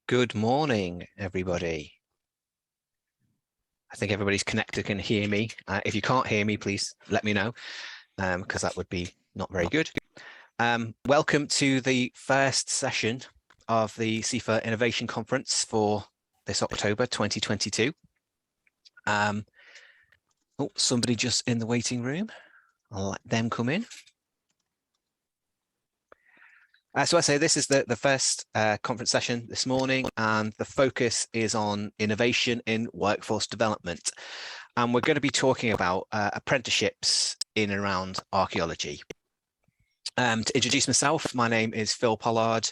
Good morning, everybody. I think everybody's connected, can hear me. If you can't hear me, please let me know, because that would be not very good. Welcome to the first session of the CIfA Innovation Conference for this October 2022. Oh, somebody just in the waiting room. I'll let them come in. So I say this is the first conference session this morning, and the focus is on innovation in workforce development. And we're going to be talking about apprenticeships in and around archaeology. To introduce myself, my name is Phil Pollard.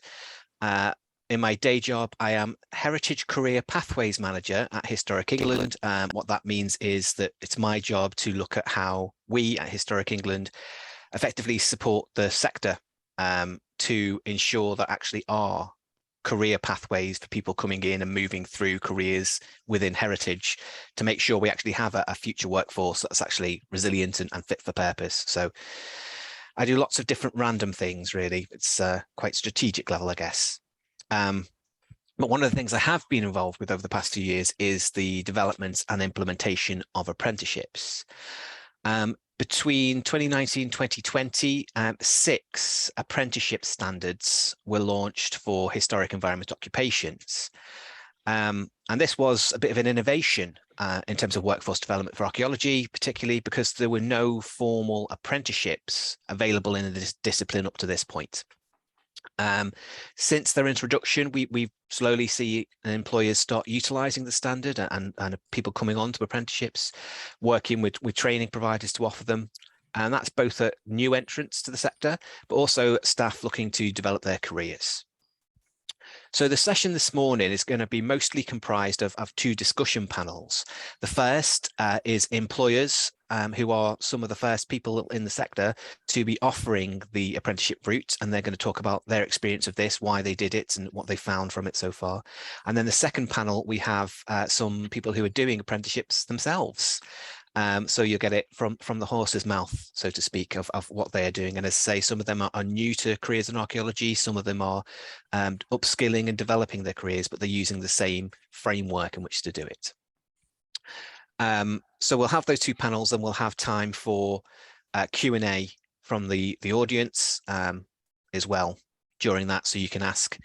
In my day job, I am Heritage Career Pathways Manager at Historic England. What that means is that it's my job to look at how we at Historic England effectively support the sector to ensure that actually are career pathways for people coming in and moving through careers within heritage, to make sure we actually have a future workforce that's actually resilient and fit for purpose. So I do lots of different random things, really. It's quite strategic level, I guess. But one of the things I have been involved with over the past few years is the development and implementation of apprenticeships. Between 2019 and 2020, 6 apprenticeship standards were launched for historic environment occupations. And this was a bit of an innovation in terms of workforce development for archaeology, particularly because there were no formal apprenticeships available in this discipline up to this point. Since their introduction, we slowly see employers start utilising the standard and people coming on to apprenticeships, working with training providers to offer them. And that's both at new entrants to the sector, but also staff looking to develop their careers. So the session this morning is going to be mostly comprised of 2 discussion panels. The first is employers who are some of the first people in the sector to be offering the apprenticeship route, and they're going to talk about their experience of this, why they did it and what they found from it so far. And then the second panel, we have some people who are doing apprenticeships themselves. So you'll get it from the horse's mouth, so to speak, of what they are doing. And as I say, some of them are new to careers in archaeology, some of them are upskilling and developing their careers, but they're using the same framework in which to do it. So we'll have those 2 panels, and we'll have time for Q&A from the audience as well during that, so you can ask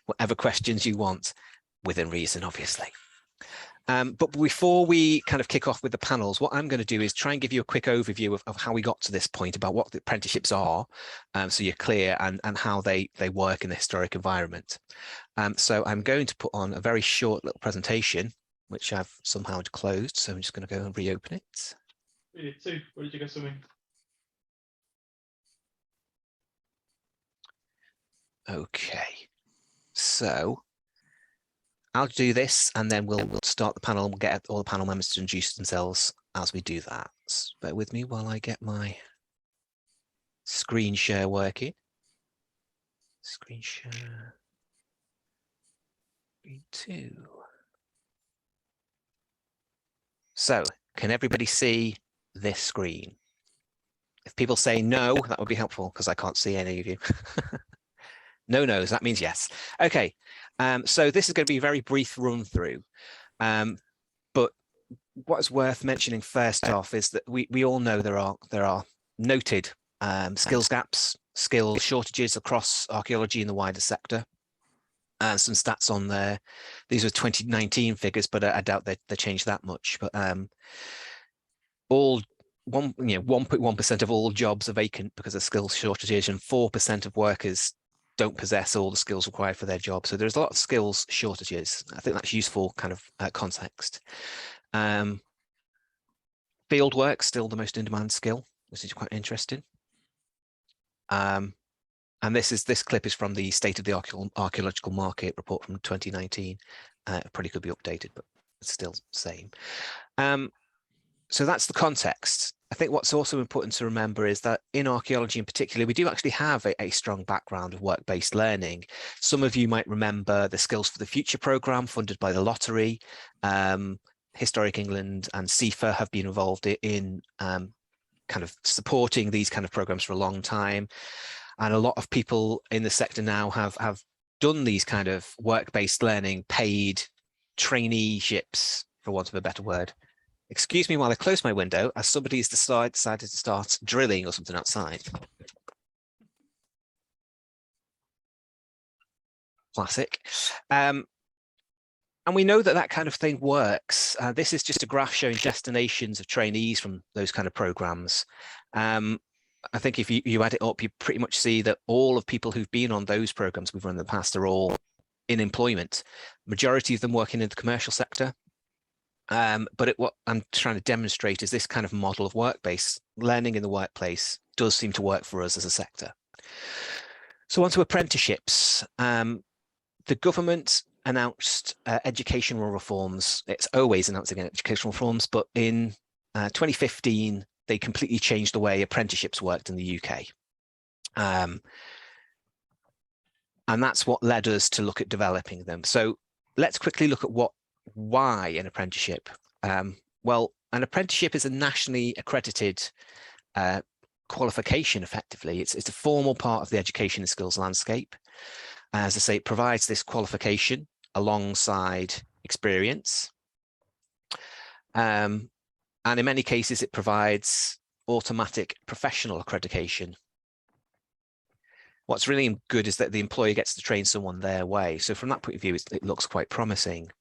whatever questions you want within reason, obviously. But before we kind of kick off with the panels, what I'm going to do is try and give you a quick overview of how we got to this point, about what the apprenticeships are, so you're clear, and how they work in the historic environment. So I'm going to put on a very short little presentation, which I've somehow closed. So I'm just going to go and reopen it. We did 2. Where did you go swimming? Okay, so I'll do this, and then we'll start the panel, and we'll get all the panel members to introduce themselves as we do that. So bear with me while I get my screen share working. Screen share. 3, 2. So can everybody see this screen? If people say no, that would be helpful, because I can't see any of you. No no's, that means yes. Okay, so this is going to be a very brief run through. But what's worth mentioning first off is that we all know there are noted skills gaps, skill shortages across archaeology in the wider sector. Some stats on there. These are 2019 figures, but I doubt they changed that much. But all 1.1% of all jobs are vacant because of skills shortages, and 4% of workers don't possess all the skills required for their job. So there's a lot of skills shortages. I think that's useful kind of context. Field work still the most in-demand skill, which is quite interesting. And this clip is from the State of the Archaeological Market report from 2019. It probably could be updated, but it's still the same. So that's the context. I think what's also important to remember is that in archaeology in particular, we do actually have a strong background of work-based learning. Some of you might remember the Skills for the Future programme funded by the lottery. Historic England and CIfA have been involved in kind of supporting these kind of programmes for a long time. And a lot of people in the sector now have done these kind of work-based learning, paid traineeships, for want of a better word. Excuse me while I close my window, as somebody's decided to start drilling or something outside. Classic. And we know that that kind of thing works. This is just a graph showing destinations of trainees from those kind of programs. I think if you add it up, you pretty much see that all of people who've been on those programs we've run in the past are all in employment. Majority of them working in the commercial sector. But what I'm trying to demonstrate is this kind of model of work-based learning in the workplace does seem to work for us as a sector. So on to apprenticeships. The government announced educational reforms. It's always announcing educational reforms, but in 2015, they completely changed the way apprenticeships worked in the UK. And that's what led us to look at developing them. So let's quickly look at why an apprenticeship. Well, an apprenticeship is a nationally accredited qualification, effectively. It's a formal part of the education and skills landscape. As I say, it provides this qualification alongside experience. And in many cases, it provides automatic professional accreditation. What's really good is that the employer gets to train someone their way. So from that point of view, it looks quite promising.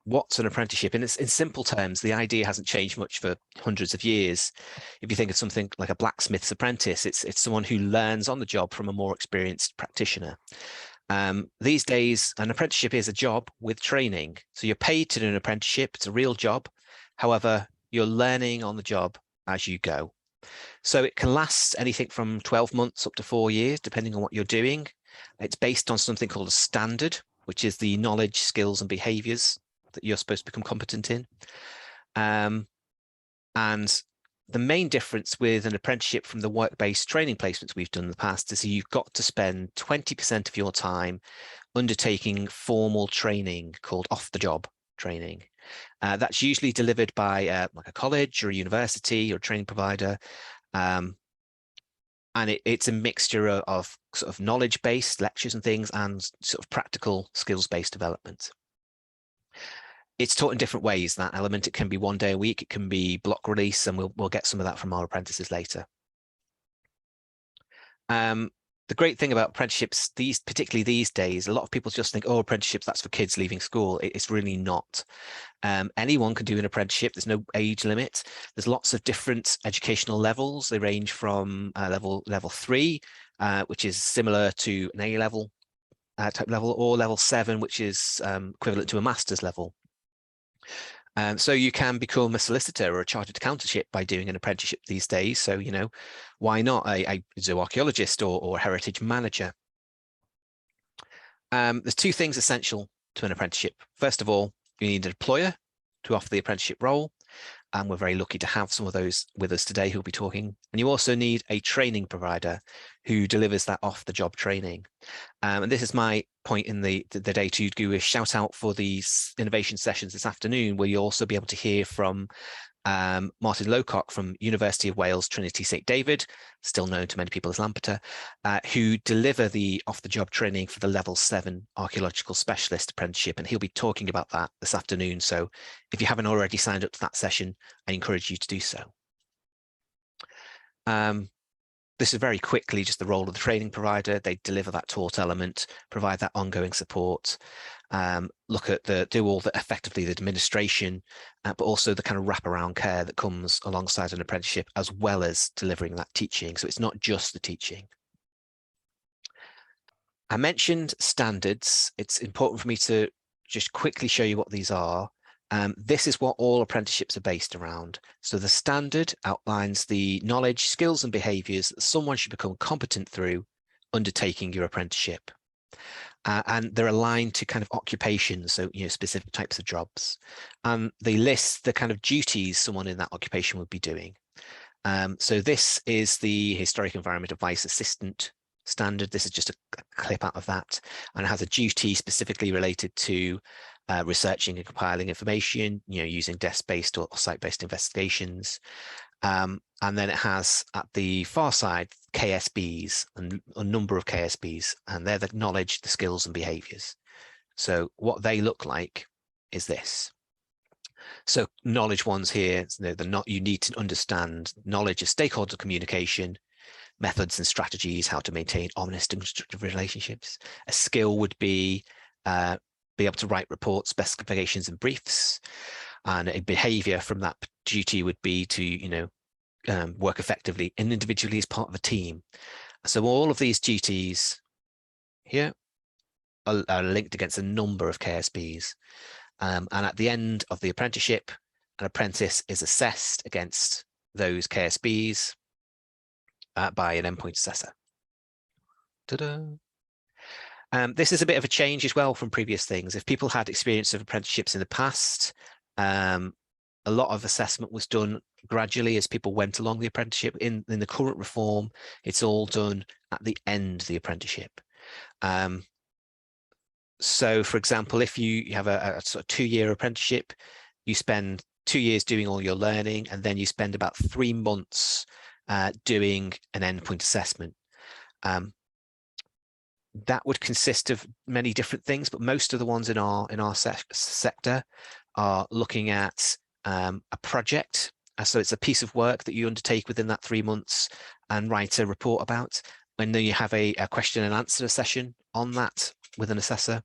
What's an apprenticeship? In simple terms, the idea hasn't changed much for hundreds of years. If you think of something like a blacksmith's apprentice, it's someone who learns on the job from a more experienced practitioner. These days, an apprenticeship is a job with training. So you're paid to do an apprenticeship. It's a real job. However, you're learning on the job as you go. So it can last anything from 12 months up to 4 years, depending on what you're doing. It's based on something called a standard, which is the knowledge, skills, and behaviors that you're supposed to become competent in. And the main difference with an apprenticeship from the work-based training placements we've done in the past is you've got to spend 20% of your time undertaking formal training called off-the-job training. That's usually delivered by like a college or a university or a training provider. And it's a mixture of sort of knowledge-based lectures and things and sort of practical skills-based development. It's taught in different ways, that element. It can be 1 day a week, it can be block release, and we'll get some of that from our apprentices later. The great thing about apprenticeships, particularly these days, a lot of people just think, oh, apprenticeships, that's for kids leaving school. It's really not. Anyone can do an apprenticeship. There's no age limit. There's lots of different educational levels. They range from level 3, which is similar to an A-level type level, or level 7, which is equivalent to a master's level. So you can become a solicitor or a chartered accountant by doing an apprenticeship these days. So, you know, why not a zooarchaeologist or a heritage manager? There's 2 things essential to an apprenticeship. First of all, you need an employer to offer the apprenticeship role. And we're very lucky to have some of those with us today who'll be talking. And you also need a training provider who delivers that off-the-job training. And this is my point in the day to do a shout out for these innovation sessions this afternoon, where you'll also be able to hear from Martin Lowcock from University of Wales, Trinity St David, still known to many people as Lampeter, who deliver the off-the-job training for the level 7 archaeological specialist apprenticeship. And he'll be talking about that this afternoon. So if you haven't already signed up to that session, I encourage you to do so. This is very quickly just the role of the training provider. They deliver that taught element, provide that ongoing support, look at effectively the administration, but also the kind of wraparound care that comes alongside an apprenticeship, as well as delivering that teaching. So it's not just the teaching. I mentioned standards. It's important for me to just quickly show you what these are. This is what all apprenticeships are based around. So the standard outlines the knowledge, skills, and behaviours that someone should become competent through undertaking your apprenticeship. And they're aligned to kind of occupations, so specific types of jobs. They list the kind of duties someone in that occupation would be doing. So this is the Historic Environment Advice Assistant standard. This is just a clip out of that, and it has a duty specifically related to researching and compiling information, using desk-based or site-based investigations. And then it has at the far side KSBs and a number of KSBs, and they're the knowledge, the skills and behaviors. So what they look like is this. So knowledge ones here, you need to understand knowledge of stakeholder communication, methods and strategies, how to maintain honest and constructive relationships. A skill would be able to write reports, specifications and briefs. And a behavior from that duty would be to, work effectively and individually as part of a team. So all of these duties here are linked against a number of KSBs. And at the end of the apprenticeship, an apprentice is assessed against those KSBs by an endpoint assessor. Ta-da. This is a bit of a change as well from previous things. If people had experience of apprenticeships in the past, a lot of assessment was done gradually as people went along the apprenticeship. In the current reform, it's all done at the end of the apprenticeship. So, for example, if you have a sort of 2-year apprenticeship, you spend 2 years doing all your learning, and then you spend about 3 months doing an endpoint assessment. That would consist of many different things, but most of the ones in our sector are looking at a project. So it's a piece of work that you undertake within that 3 months and write a report about. And then you have a question and answer session on that with an assessor.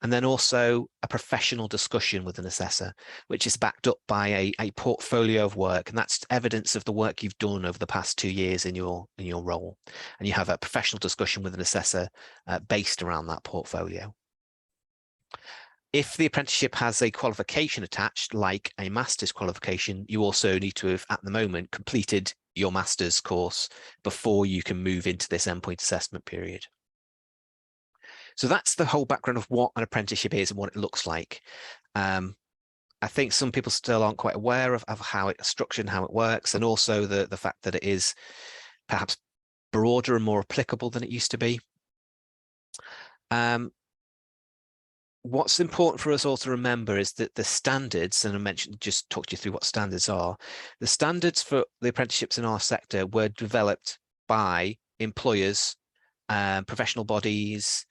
And then also a professional discussion with an assessor, which is backed up by a portfolio of work. And that's evidence of the work you've done over the past 2 years in your role. And you have a professional discussion with an assessor based around that portfolio. If the apprenticeship has a qualification attached, like a master's qualification, you also need to have, at the moment, completed your master's course before you can move into this endpoint assessment period. So that's the whole background of what an apprenticeship is and what it looks like. I think some people still aren't quite aware of how it's structured and how it works, and also the fact that it is perhaps broader and more applicable than it used to be. What's important for us all to remember is that the standards, and I just talked you through what standards are, the standards for the apprenticeships in our sector were developed by employers, professional bodies,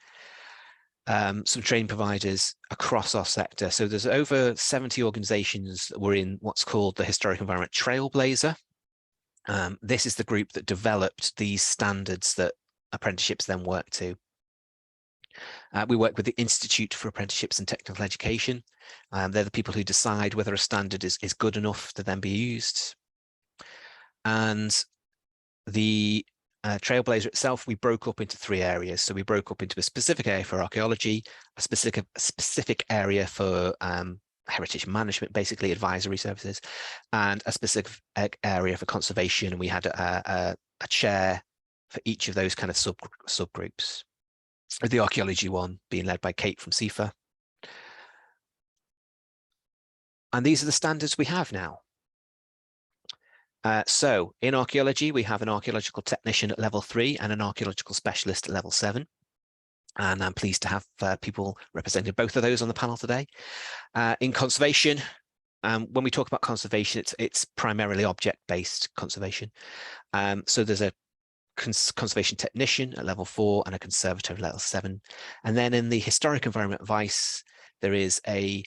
some training providers across our sector. So there's over 70 organizations that were in what's called the Historic Environment Trailblazer. This is the group that developed these standards that apprenticeships then work to. We work with the Institute for Apprenticeships and Technical Education. They're the people who decide whether a standard is good enough to then be used. And the Trailblazer itself, we broke up into 3 areas. So we broke up into a specific area for archaeology, a specific area for heritage management, basically advisory services, and a specific area for conservation. And we had a chair for each of those kind of subgroups. The archaeology one being led by Kate from CIfA. And these are the standards we have now. So in archaeology, we have an archaeological technician at level 3 and an archaeological specialist at level 7. And I'm pleased to have people representing both of those on the panel today. In conservation, when we talk about conservation, it's primarily object-based conservation. So there's a conservation technician at level 4 and a conservator at level 7. And then in the historic environment advice, there is a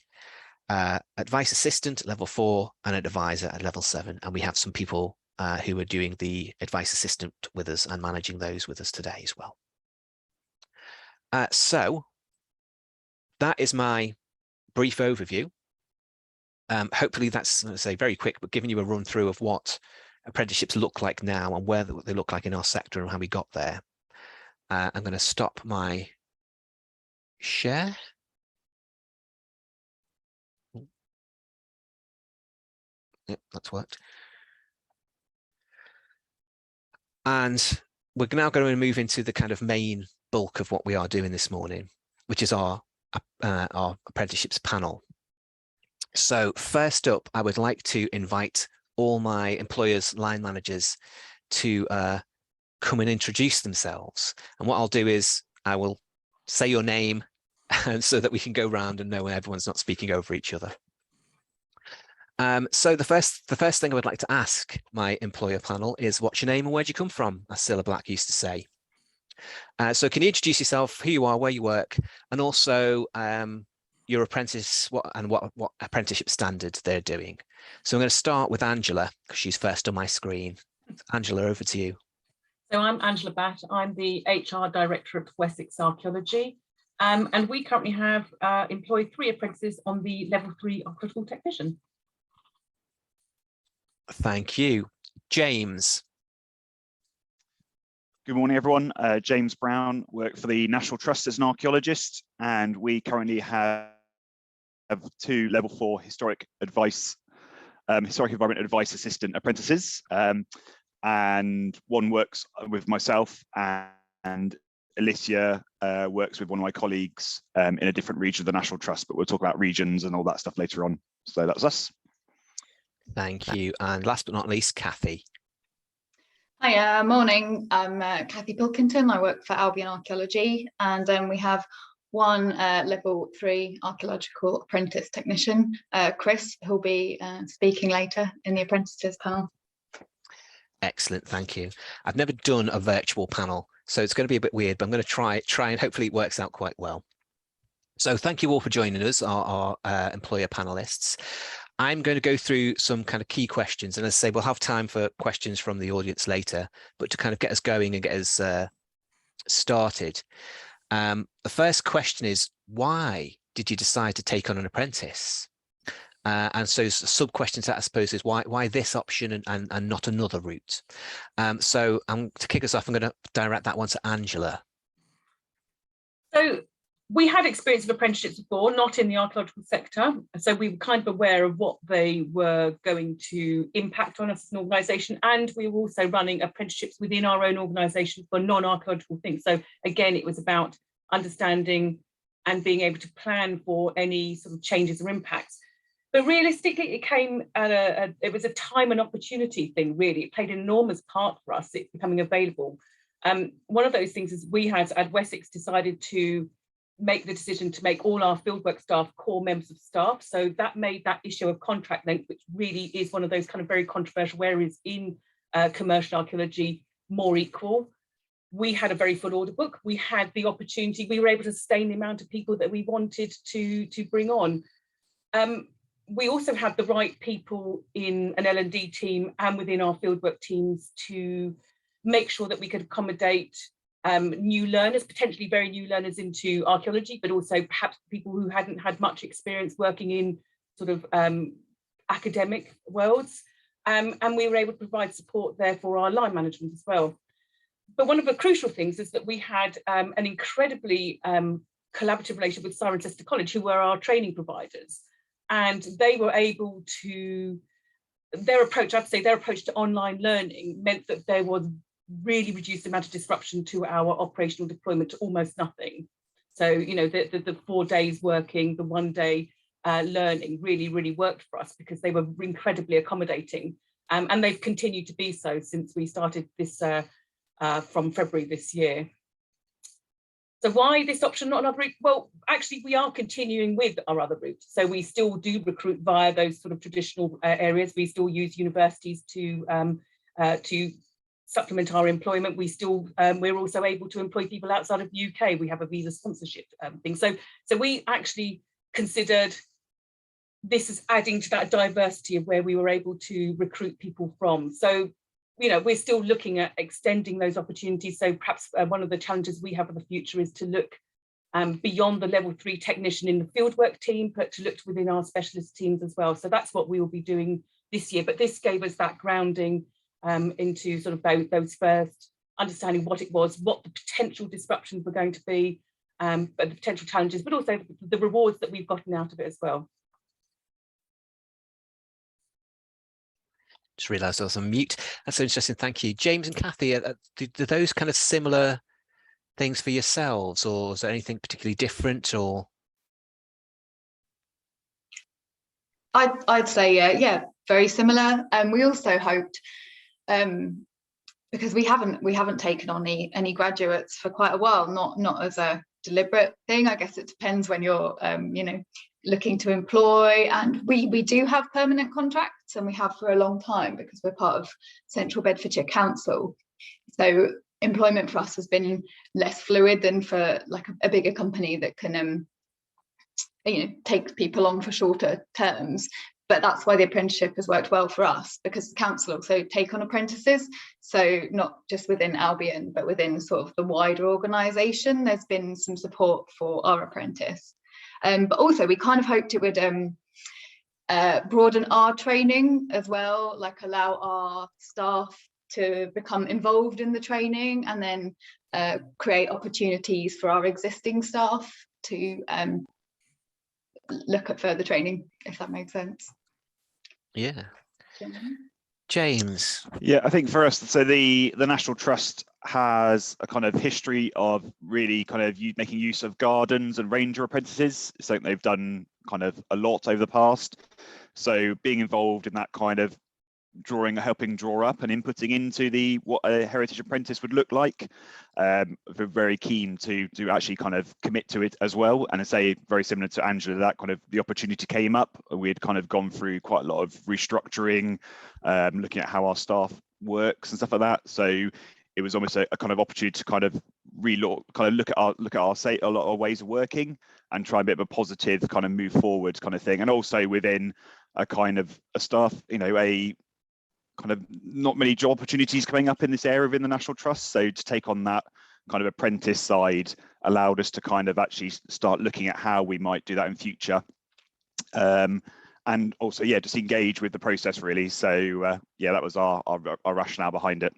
advice assistant at level 4 and an advisor at level 7. And we have some people who are doing the advice assistant with us and managing those with us today as well. So that is my brief overview. Hopefully that's, let's say, very quick, but giving you a run through of what apprenticeships look like now and where they look like in our sector and how we got there. I'm going to stop my share. Yep, that's worked. And we're now going to move into the kind of main bulk of what we are doing this morning, which is our apprenticeships panel. So first up, I would like to invite all my employers, line managers to come and introduce themselves. And what I'll do is I will say your name so that we can go round and know when everyone's not speaking over each other. So the first thing I would like to ask my employer panel is, what's your name and where do you come from, as Cilla Black used to say. So can you introduce yourself, who you are, where you work, and also your apprentice, what apprenticeship standards they're doing. So I'm going to start with Angela, because she's first on my screen. Angela, over to you. So I'm Angela Batt. I'm the HR Director at Wessex Archaeology. And we currently have employed 3 apprentices on the level 3 archaeological technician. Thank you. James. Good morning, everyone. James Brown, work for the National Trust as an archaeologist, and we currently have 2 level 4 historic environment advice assistant apprentices, and one works with myself, and Alicia works with one of my colleagues in a different region of the National Trust, but we'll talk about regions and all that stuff later on. So that's us. Thank you. And last but not least, Kathy. Hi, morning. I'm Kathy Pilkinton. I work for Albion Archaeology, and we have one level 3 archaeological apprentice technician, Chris, who'll be speaking later in the apprentices panel. Excellent, thank you. I've never done a virtual panel, so it's going to be a bit weird, but I'm going to try and hopefully it works out quite well. So thank you all for joining us, our employer panelists. I'm going to go through some kind of key questions, and as I say, we'll have time for questions from the audience later, but to kind of get us going and get us started. The first question is, why did you decide to take on an apprentice? And so sub question to that, I suppose, is why this option and not another route? So to kick us off, I'm going to direct that one to Angela. So we had experience of apprenticeships before, not in the archaeological sector. So we were kind of aware of what they were going to impact on us as an organisation. And we were also running apprenticeships within our own organisation for non-archaeological things. So again, it was about understanding and being able to plan for any sort of changes or impacts. But realistically, it came at it was a time and opportunity thing, really. It played an enormous part for us, it becoming available. One of those things is we had at Wessex decided to make the decision to make all our fieldwork staff core members of staff. So that made that issue of contract length, which really is one of those kind of very controversial areas in commercial archaeology, more equal. We had a very full order book. We had the opportunity, we were able to sustain the amount of people that we wanted to bring on. We also had the right people in an L&D team and within our fieldwork teams to make sure that we could accommodate new learners, potentially very new learners into archaeology, but also perhaps people who hadn't had much experience working in sort of academic worlds. And we were able to provide support there for our line management as well. But one of the crucial things is that we had an incredibly collaborative relationship with Cirencester College, who were our training providers. And they were able to, their approach to online learning meant that there was really reduced amount of disruption to our operational deployment to almost nothing. So, you know, the 4 days working, the 1 day learning really worked for us because they were incredibly accommodating. And they've continued to be so since we started this from February this year. So why this option, not another route? Well, actually, we are continuing with our other route. So we still do recruit via those sort of traditional areas. We still use universities to supplement our employment. We're also able to employ people outside of the UK. We have a visa sponsorship thing. So we actually considered this as adding to that diversity of where we were able to recruit people from. So, you know, we're still looking at extending those opportunities. So perhaps one of the challenges we have in the future is to look beyond the level 3 technician in the fieldwork team, but to look within our specialist teams as well. So that's what we will be doing this year. But this gave us that grounding into sort of those first understanding what it was, what the potential disruptions were going to be, but the potential challenges, but also the rewards that we've gotten out of it as well. Just realised I was on mute. That's so interesting. Thank you. James and Kathy, do those kind of similar things for yourselves, or is there anything particularly different? Or I'd say yeah, very similar. We also hoped, because we haven't taken on any graduates for quite a while, not as a deliberate thing. I guess it depends when you're, looking to employ, and we do have permanent contracts, and we have for a long time because we're part of Central Bedfordshire Council. So employment for us has been less fluid than for like a bigger company that can take people on for shorter terms. But that's why the apprenticeship has worked well for us, because the council also take on apprentices. So not just within Albion, but within sort of the wider organisation, there's been some support for our apprentice. But also we kind of hoped it would broaden our training as well, like allow our staff to become involved in the training, and then create opportunities for our existing staff to look at further training, if that makes sense. Yeah. James. Yeah, I think for us, so the National Trust has a kind of history of really kind of making use of gardens and ranger apprentices. It's something they've done kind of a lot over the past. So being involved in that kind of helping draw up and inputting into what a heritage apprentice would look like. We're very keen to actually kind of commit to it as well. And I say, very similar to Angela, that kind of the opportunity came up. We had kind of gone through quite a lot of restructuring, looking at how our staff works and stuff like that. So it was almost a kind of opportunity to kind of look at a lot of ways of working and try a bit of a positive kind of move forward kind of thing. And also within a kind of a staff, a kind of not many job opportunities coming up in this area within the National Trust. So to take on that kind of apprentice side allowed us to kind of actually start looking at how we might do that in future. And also, yeah, just engage with the process really. So yeah, that was our rationale behind it.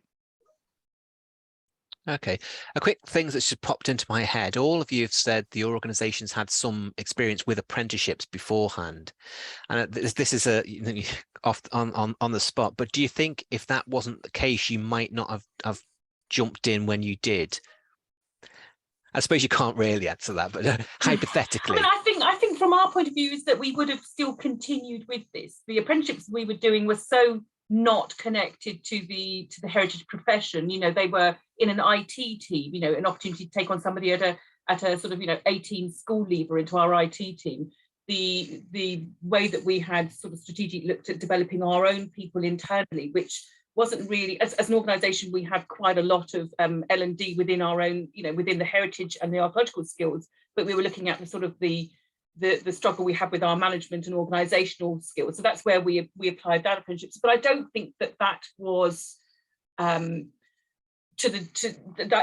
Okay, a quick thing that's just popped into my head. All of you have said the organisations had some experience with apprenticeships beforehand, and this is off on the spot. But do you think if that wasn't the case, you might not have jumped in when you did? I suppose you can't really answer that, but hypothetically. I think from our point of view is that we would have still continued with this. The apprenticeships we were doing were so not connected to the heritage profession. They were in an IT team, an opportunity to take on somebody at a sort of 18 school leaver into our IT team. The way that we had sort of strategically looked at developing our own people internally, which wasn't really, as an organisation, we have quite a lot of L&D within our own, within the heritage and the archaeological skills, but we were looking at the sort of the struggle we have with our management and organisational skills. So that's where we applied that apprenticeships. But I don't think that was that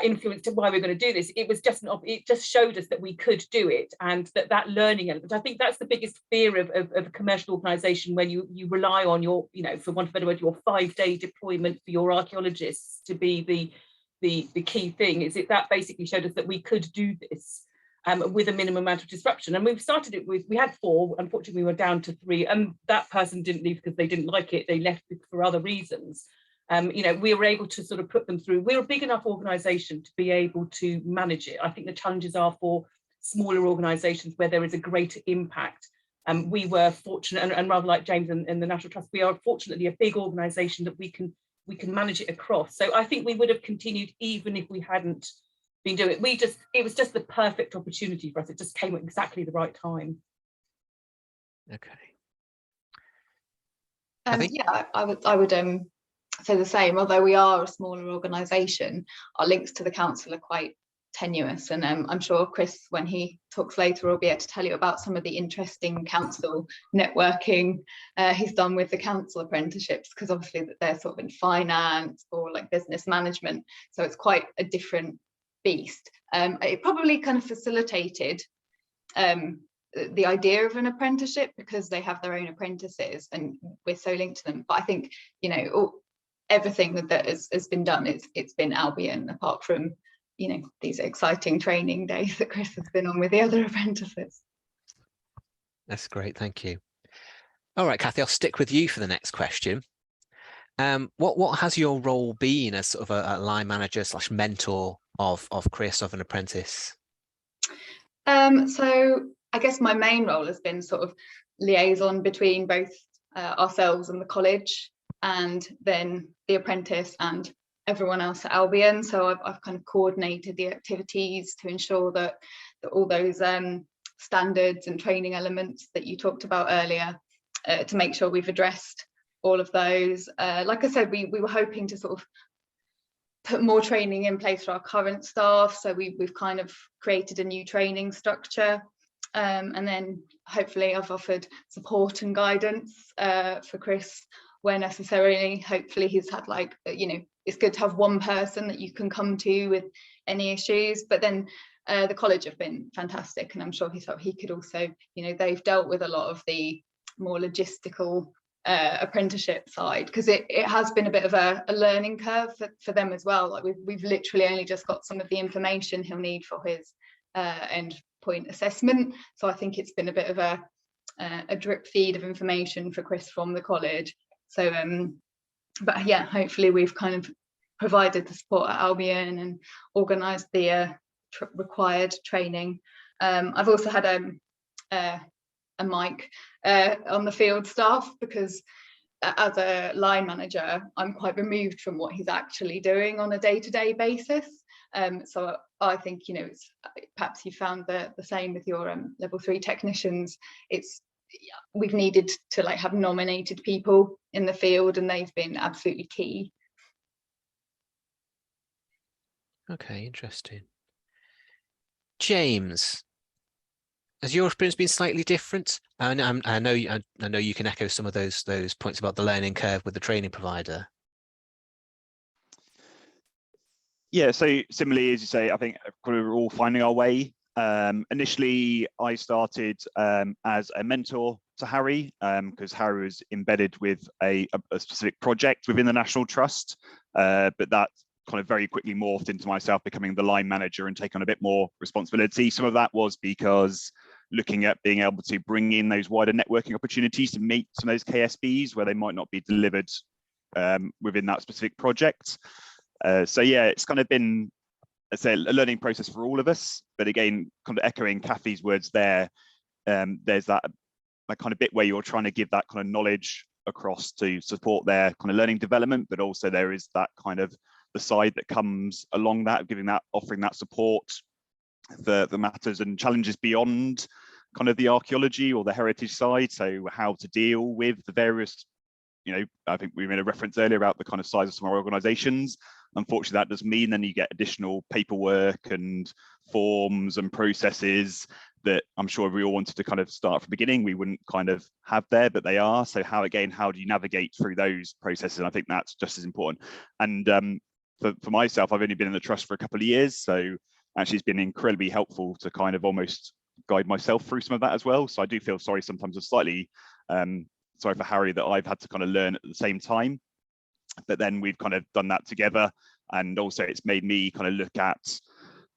influenced why we're going to do this. It was just it just showed us that we could do it, and that learning element. I think that's the biggest fear of a commercial organisation, when you rely on your, for want of a better word, your 5-day deployment for your archaeologists to be the key thing. Is that basically showed us that we could do this with a minimum amount of disruption. And we've started it with, we had 4, unfortunately we were down to 3, and that person didn't leave because they didn't like it, they left for other reasons. We were able to sort of put them through. We're a big enough organisation to be able to manage it. I think the challenges are for smaller organisations where there is a greater impact. We were fortunate, and rather like James and the National Trust, we are fortunately a big organisation that we can manage it across. So I think we would have continued even if we hadn't been doing it. It was just the perfect opportunity for us. It just came at exactly the right time. Okay. Yeah, I would say the same. Although we are a smaller organisation, our links to the council are quite tenuous, and I'm sure Chris, when he talks later, will be able to tell you about some of the interesting council networking he's done with the council apprenticeships, because obviously they're sort of in finance or like business management, so it's quite a different beast. It probably kind of facilitated the idea of an apprenticeship because they have their own apprentices and we're so linked to them. But I think, everything that has been done, it's been Albion, apart from, these exciting training days that Chris has been on with the other apprentices. That's great, thank you. All right, Kathy, I'll stick with you for the next question. What has your role been as sort of a line manager / mentor of Chris, of an apprentice? So I guess my main role has been sort of liaison between both ourselves and the college, and then the apprentice and everyone else at Albion. So I've kind of coordinated the activities to ensure that all those standards and training elements that you talked about earlier, to make sure we've addressed all of those. Like I said, we were hoping to sort of put more training in place for our current staff, so we've kind of created a new training structure, and then hopefully I've offered support and guidance for Chris where necessary. Hopefully he's had, like, you know, it's good to have one person that you can come to with any issues, but then the college have been fantastic, and I'm sure he thought he could also, you know, they've dealt with a lot of the more logistical apprenticeship side, because it has been a bit of a learning curve for them as well. Like we've literally only just got some of the information he'll need for his end point assessment, so I think it's been a bit of a drip feed of information for Chris from the college. So but yeah, hopefully we've kind of provided the support at Albion and organised the required training. I've also had a mic on the field staff, because as a line manager I'm quite removed from what he's actually doing on a day-to-day basis, so I think, you know, it's perhaps you found the same with your level 3 technicians. We've needed to, like, have nominated people in the field, and they've been absolutely key. Okay, interesting. James, has your experience been slightly different? I know you can echo some of those points about the learning curve with the training provider. Yeah, so similarly, as you say, I think we're all finding our way. Initially, I started as a mentor to Harry, because Harry was embedded with a specific project within the National Trust, but that kind of very quickly morphed into myself becoming the line manager and taking on a bit more responsibility. Some of that was because looking at being able to bring in those wider networking opportunities to meet some of those KSBs where they might not be delivered within that specific project. So yeah, it's kind of been, I'd say, a learning process for all of us. But again, kind of echoing Kathy's words there, there's that kind of bit where you're trying to give that kind of knowledge across to support their kind of learning development, but also there is that kind of the side that comes along that, offering that support for the matters and challenges beyond kind of the archaeology or the heritage side. So how to deal with the various, you know, I think we made a reference earlier about the kind of size of some of our organizations. Unfortunately, that does mean then you get additional paperwork and forms and processes that I'm sure if we all wanted to kind of start from the beginning, we wouldn't kind of have there, but they are. So how do you navigate through those processes? And I think that's just as important. And for myself, I've only been in the trust for a couple of years, so actually it's been incredibly helpful to kind of almost guide myself through some of that as well. So I do feel sorry sometimes, slightly sorry for Harry that I've had to kind of learn at the same time, but then we've kind of done that together. And also it's made me kind of look at,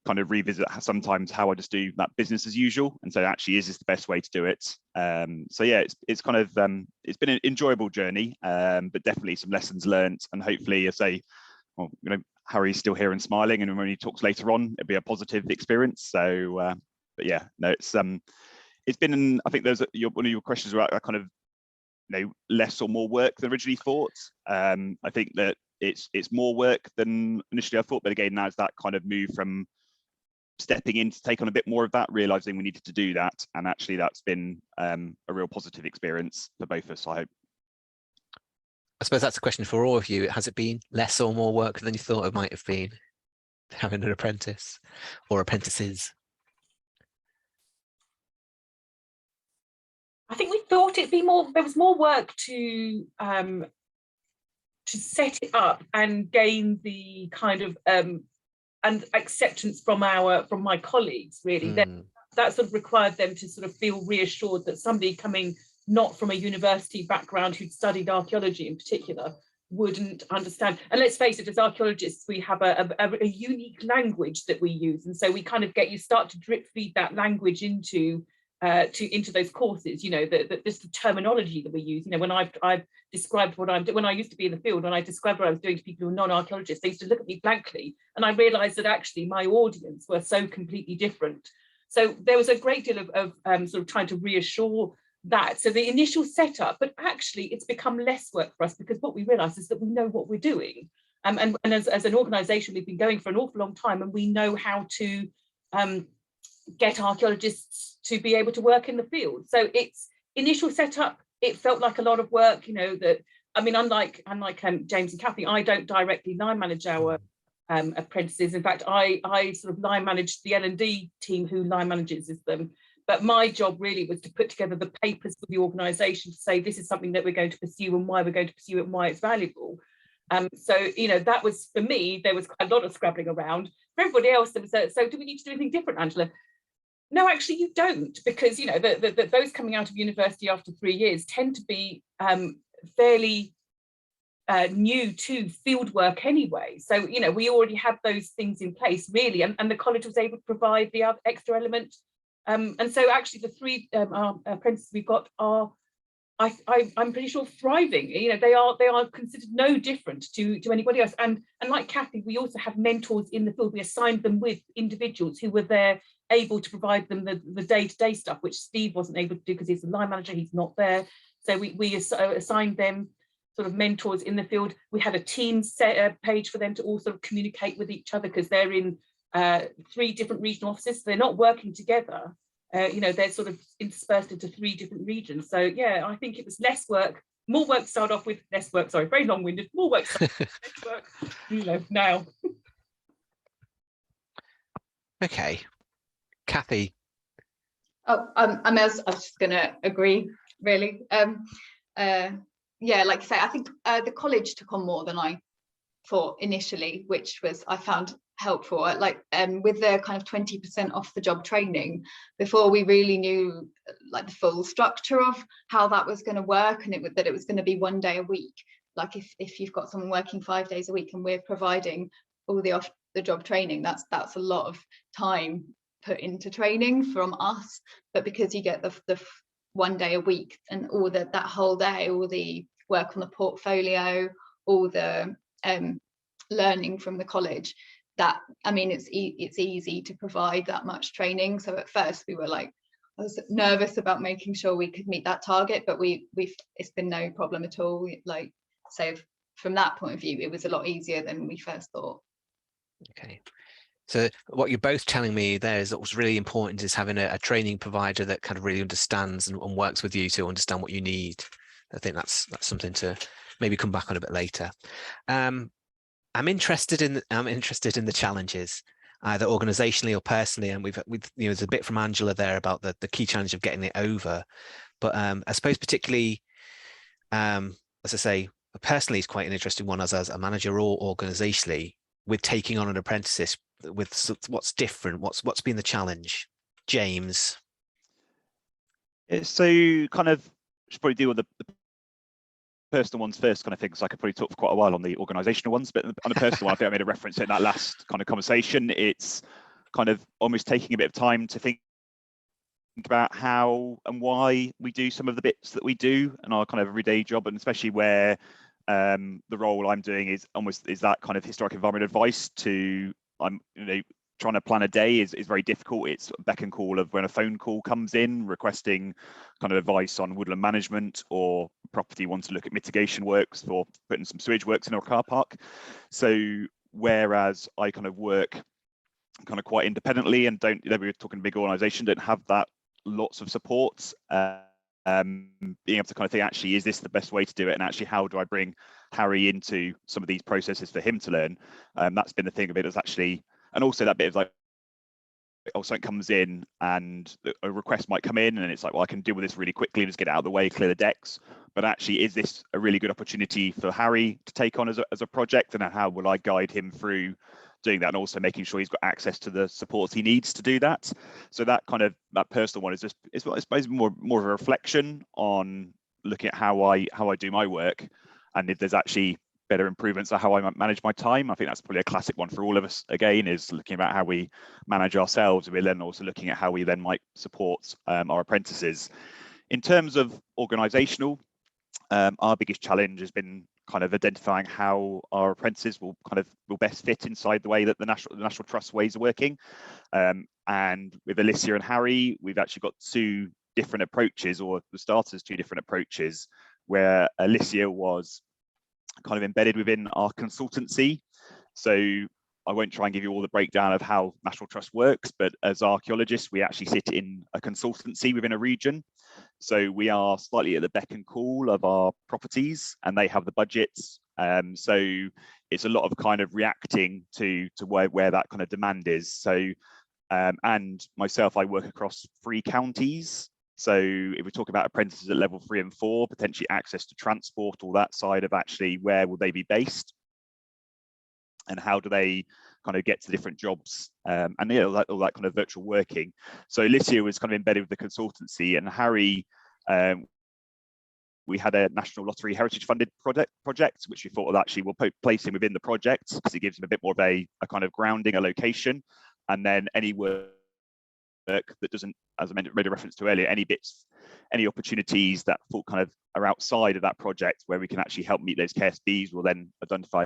kind of revisit sometimes how I just do that business as usual. And so actually, is this the best way to do it? So yeah, it's kind of, it's been an enjoyable journey, but definitely some lessons learned. And hopefully, I say, well, you know, Harry's still here and smiling, and when he talks later on, it'll be a positive experience. So, but yeah, no, it's been, I think there's one of your questions about kind of, you know, less or more work than originally thought. I think that it's more work than initially I thought, but again, now's that kind of move from stepping in to take on a bit more of that, realizing we needed to do that, and actually that's been a real positive experience for both of us, I hope. I suppose that's a question for all of you. Has it been less or more work than you thought it might have been, having an apprentice or apprentices? I think we thought it'd be more. There was more work to set it up and gain the kind of and acceptance from my colleagues. Really, that sort of required them to sort of feel reassured that somebody coming not from a university background who'd studied archaeology in particular wouldn't understand. And let's face it, as archaeologists, we have a unique language that we use, and so we kind of you start to drip feed that language into those courses. You know, this terminology that we use. You know, when I've described what I'm doing, when I used to be in the field, when I described what I was doing to people who are non-archaeologists, they used to look at me blankly, and I realised that actually my audience were so completely different. So there was a great deal of sort of trying to reassure that. So the initial setup, but actually it's become less work for us, because what we realise is that we know what we're doing, and as an organisation we've been going for an awful long time, and we know how to get archaeologists to be able to work in the field. So its initial setup, it felt like a lot of work, you know, that, I mean, unlike James and Kathy, I don't directly line manage our apprentices. In fact, I sort of line manage the L&D team who line manages them. But my job really was to put together the papers for the organisation to say this is something that we're going to pursue and why we're going to pursue it and why it's valuable. So, you know, that was, for me, there was quite a lot of scrabbling around. For everybody else, there was so do we need to do anything different, Angela? No, actually you don't, because, you know, those coming out of university after 3 years tend to be fairly new to field work anyway. So, you know, we already had those things in place, really, and the college was able to provide the other extra element. And so actually the 3 apprentices we've got are, I'm pretty sure, thriving. You know, they are considered no different to anybody else. And like Kathy, we also have mentors in the field. We assigned them with individuals who were there, able to provide them the day-to-day stuff, which Steve wasn't able to do because he's the line manager, he's not there. So we assigned them sort of mentors in the field. We had a team page for them to also communicate with each other because they're in 3 different regional offices. So they're not working together. You know, they're sort of interspersed into 3 different regions. So yeah, I think it was less work, more work to start off with, less work, sorry, very long-winded, more work, less work, you know, now. Okay, Kathy. Oh, I was just going to agree, really. Yeah, like I say, I think the college took on more than I thought initially, which was, I found helpful, like with the kind of 20% off the job training, before we really knew like the full structure of how that was going to work, and that it was going to be 1 day a week. Like if you've got someone working 5 days a week and we're providing all the off the job training, that's a lot of time put into training from us. But because you get the 1 day a week and all that whole day, all the work on the portfolio, all the learning from the college, that, I mean, it's easy to provide that much training. So at first we were like, I was nervous about making sure we could meet that target, but it's been no problem at all. Like, so from that point of view, it was a lot easier than we first thought. Okay, so what you're both telling me there is that what's really important is having a training provider that kind of really understands and works with you to understand what you need. I think that's something to maybe come back on a bit later. I'm interested in the challenges, either organisationally or personally, and we've you know, there's a bit from Angela there about the key challenge of getting it over. But I suppose particularly, as I say, personally, it's quite an interesting one as a manager or organisationally, with taking on an apprentice. With what's different, what's been the challenge, James? So kind of should probably deal with the personal ones first, kind of things. I could probably talk for quite a while on the organisational ones, but on the personal one, I think I made a reference in that last kind of conversation. It's kind of almost taking a bit of time to think about how and why we do some of the bits that we do in our kind of everyday job, and especially where the role I'm doing is that kind of historic environment advice to, I'm, you know, trying to plan a day is very difficult. It's a beck and call of when a phone call comes in requesting kind of advice on woodland management, or property wants to look at mitigation works for putting some sewage works in our car park. So whereas I kind of work kind of quite independently and don't, you know, we were talking big organisation, don't have that lots of support, being able to kind of think, actually, is this the best way to do it? And actually, how do I bring Harry into some of these processes for him to learn? That's been the thing of it, is actually, and also that bit of like, something comes in and a request might come in and it's like, well, I can deal with this really quickly, just get it out of the way, clear the decks. But actually, is this a really good opportunity for Harry to take on as a project? And how will I guide him through doing that, and also making sure he's got access to the support he needs to do that? So that kind of, that personal one is just, I suppose, more of a reflection on looking at how I do my work, and if there's actually better improvements on how I manage my time. I think that's probably a classic one for all of us, again, is looking about how we manage ourselves. We're then also looking at how we then might support our apprentices. In terms of organisational, our biggest challenge has been kind of identifying how our apprentices will best fit inside the way that the National Trust ways of working. And with Alicia and Harry, we've actually got 2 different approaches, or the starters 2 different approaches, where Alicia was kind of embedded within our consultancy. So I won't try and give you all the breakdown of how National Trust works, but as archaeologists, we actually sit in a consultancy within a region. So we are slightly at the beck and call of our properties, and they have the budgets. So it's a lot of kind of reacting to where that kind of demand is. So and myself, I work across 3 counties. So if we talk about apprentices at level 3 and 4, potentially access to transport, all that side of actually where will they be based, and how do they kind of get to different jobs, and all that kind of virtual working. So Alicia was kind of embedded with the consultancy, and Harry, we had a National Lottery Heritage Funded project, which we thought of actually we'll place him within the project because it gives him a bit more of a kind of grounding, a location, and then any work that doesn't, as I made a reference to earlier, any opportunities that kind of are outside of that project where we can actually help meet those KSBs, will then identify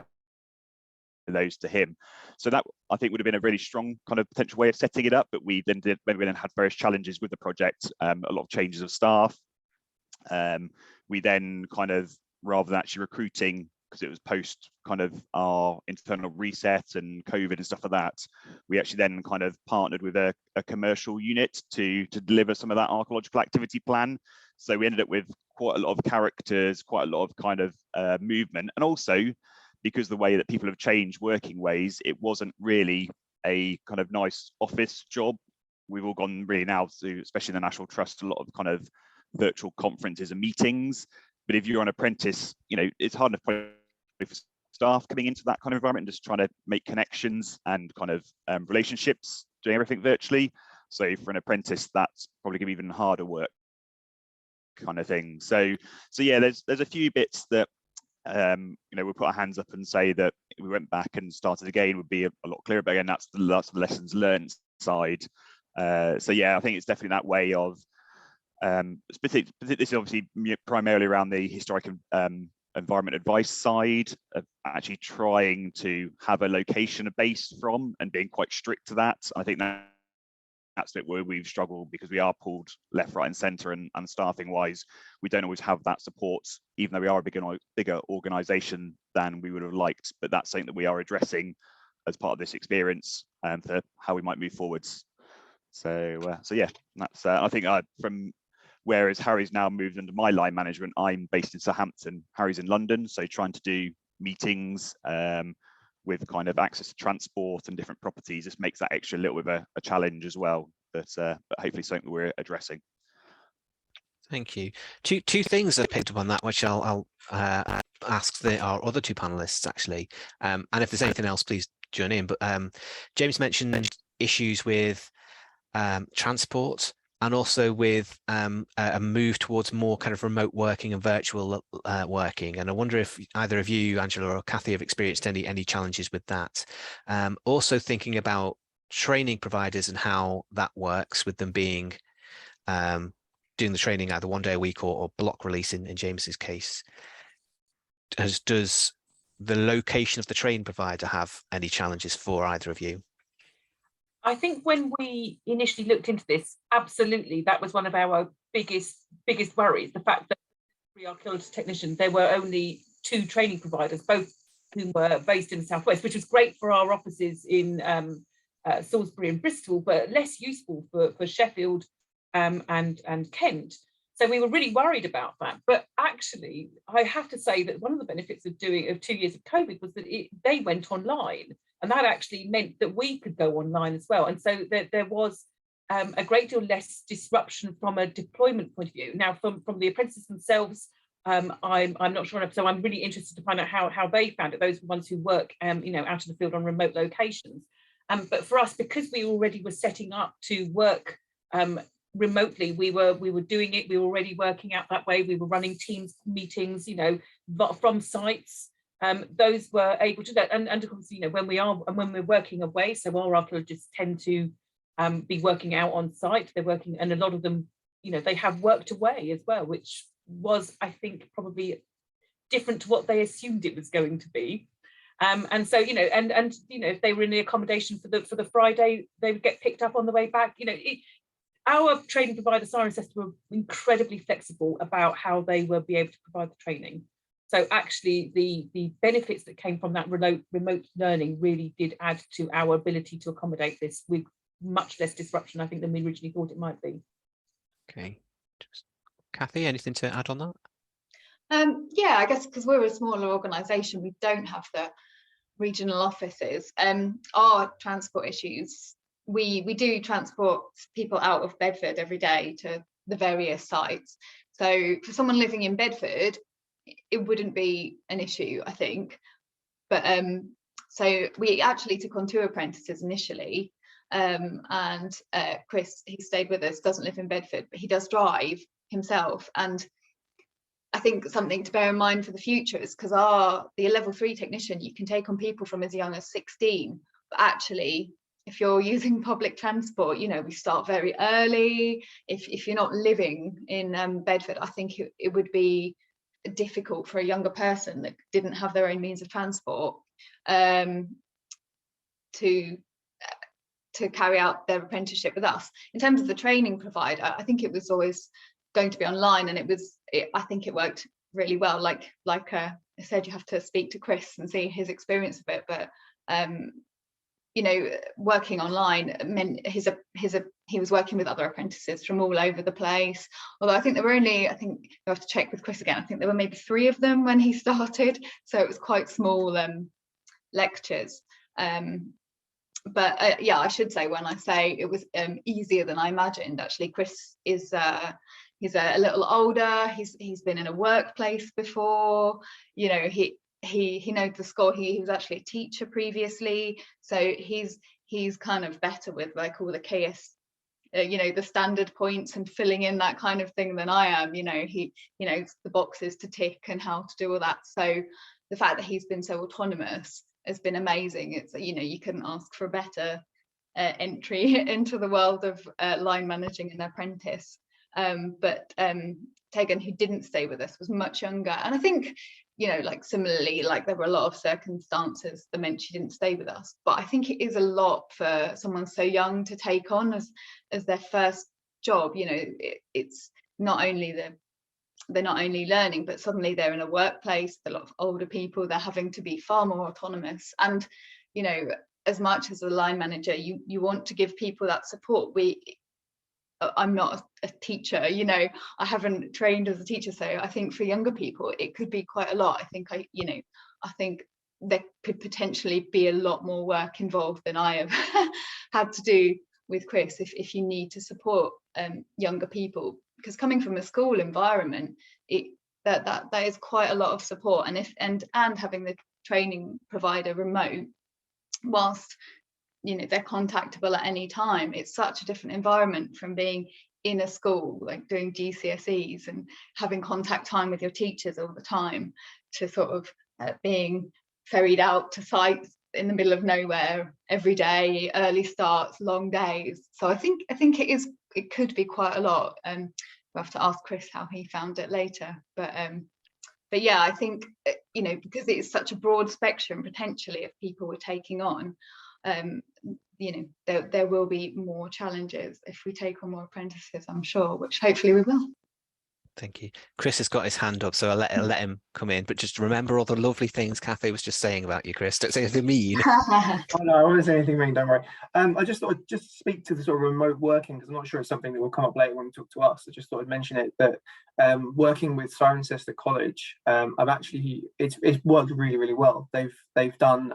those to him. So that, I think, would have been a really strong kind of potential way of setting it up, but we then had various challenges with the project, a lot of changes of staff. We then kind of, rather than actually recruiting, because it was post kind of our internal reset and COVID and stuff like that, we actually then kind of partnered with a commercial unit to deliver some of that archaeological activity plan. So we ended up with quite a lot of characters, quite a lot of kind of movement, and also because the way that people have changed working ways, it wasn't really a kind of nice office job. We've all gone really now to, especially in the National Trust, a lot of kind of virtual conferences and meetings. But if you're an apprentice, you know, it's hard enough for staff coming into that kind of environment and just trying to make connections and kind of relationships, doing everything virtually. So for an apprentice, that's probably going to be even harder work kind of thing. So yeah, there's a few bits that you know, we'll put our hands up and say that if we went back and started again would be a lot clearer, but again, that's the lessons learned side. So yeah, I think it's definitely that way of this is obviously primarily around the historic environment advice side of actually trying to have a location base from and being quite strict to that. I think that's it where we've struggled, because we are pulled left, right and centre, and staffing wise we don't always have that support, even though we are a bigger organisation than we would have liked. But that's something that we are addressing as part of this experience and for how we might move forwards. So yeah, that's I think from whereas Harry's now moved under my line management, I'm based in Southampton, Harry's in London, so trying to do meetings with kind of access to transport and different properties just makes that extra little bit of a challenge as well, but hopefully something that we're addressing. Thank you. Two things I picked up on that, which I'll ask our other 2 panelists actually, and if there's anything else, please join in. But James mentioned issues with transport, and also with a move towards more kind of remote working and virtual working. And I wonder if either of you, Angela or Kathy, have experienced any challenges with that. Also thinking about training providers and how that works with them being doing the training either 1 day a week or block release in James's case. Does the location of the training provider have any challenges for either of you? I think when we initially looked into this, absolutely, that was one of our biggest worries, the fact that for archaeology technicians, there were only 2 training providers, both whom were based in the southwest, which was great for our offices in Salisbury and Bristol, but less useful for Sheffield and Kent. So we were really worried about that. But actually, I have to say that one of the benefits of 2 years of COVID was that they went online. And that actually meant that we could go online as well. And so there was a great deal less disruption from a deployment point of view. Now, from the apprentices themselves, I'm not sure. So I'm really interested to find out how they found it. Those are the ones who work, you know, out in the field on remote locations. But for us, because we already were setting up to work remotely, we were doing it. We were already working out that way. We were running Teams meetings, you know, from sites. Those were able to do that, and of course, you know, when we're working away, so our archaeologists tend to be working out on site. They're working, and a lot of them, you know, they have worked away as well, which was, I think, probably different to what they assumed it was going to be. And so, you know, and you know, if they were in the accommodation for the Friday, they would get picked up on the way back. You know, our training provider, Cirencester, were incredibly flexible about how they will be able to provide the training. So actually the benefits that came from that remote learning really did add to our ability to accommodate this with much less disruption, I think, than we originally thought it might be. Okay. Kathy, anything to add on that? Yeah, I guess because we're a smaller organisation, we don't have the regional offices. Our transport issues, we do transport people out of Bedford every day to the various sites. So for someone living in Bedford, it wouldn't be an issue, I think. But so we actually took on 2 apprentices initially, and Chris, he stayed with us, doesn't live in Bedford, but he does drive himself. And I think something to bear in mind for the future is because the level 3 technician, you can take on people from as young as 16, but actually if you're using public transport, you know, we start very early. If you're not living in Bedford, I think it would be difficult for a younger person that didn't have their own means of transport to carry out their apprenticeship with us. In terms of the training provider, I think it was always going to be online, and I think it worked really well. Like I said, you have to speak to Chris and see his experience of it, but you know, working online meant he was working with other apprentices from all over the place. Although I think there were only, I think I have to check with Chris again, I think there were maybe 3 of them when he started, so it was quite small lectures. But yeah, I should say, when I say it was easier than I imagined, actually Chris is he's a little older, he's been in a workplace before, you know, he knows the score. He was actually a teacher previously, so he's kind of better with like all the KS, you know, the standard points and filling in that kind of thing than I am. You know, he knows the boxes to tick and how to do all that. So the fact that he's been so autonomous has been amazing. It's, you know, you couldn't ask for a better entry into the world of line managing an apprentice. But Tegan, who didn't stay with us, was much younger, and I think, you know, like similarly, like there were a lot of circumstances that meant she didn't stay with us, but I think it is a lot for someone so young to take on as their first job. You know, it's not only they're not only learning, but suddenly they're in a workplace with a lot of older people. They're having to be far more autonomous, and you know, as much as a line manager, you want to give people that support. I'm not a teacher, you know, I haven't trained as a teacher, so I think for younger people it could be quite a lot. I think there could potentially be a lot more work involved than I have had to do with Chris if you need to support younger people, because coming from a school environment, that is quite a lot of support, and having the training provider remote, whilst you know they're contactable at any time, it's such a different environment from being in a school, like doing GCSEs and having contact time with your teachers all the time, to sort of being ferried out to sites in the middle of nowhere every day, early starts, long days. So I think it could be quite a lot, and we'll have to ask Chris how he found it later. But yeah, I think, you know, because it's such a broad spectrum potentially of people we're taking on, you know, there will be more challenges if we take on more apprentices, I'm sure, which hopefully we will. Thank you. Chris has got his hand up, so I'll let him come in. But just remember all the lovely things Kathy was just saying about you, Chris. Don't say anything mean. Oh no, I won't say anything mean, don't worry. I just thought I'd just speak to the sort of remote working, because I'm not sure it's something that will come up later when we talk to us. I just thought I'd mention it, that working with Cirencester College, it's worked really, really well. They've done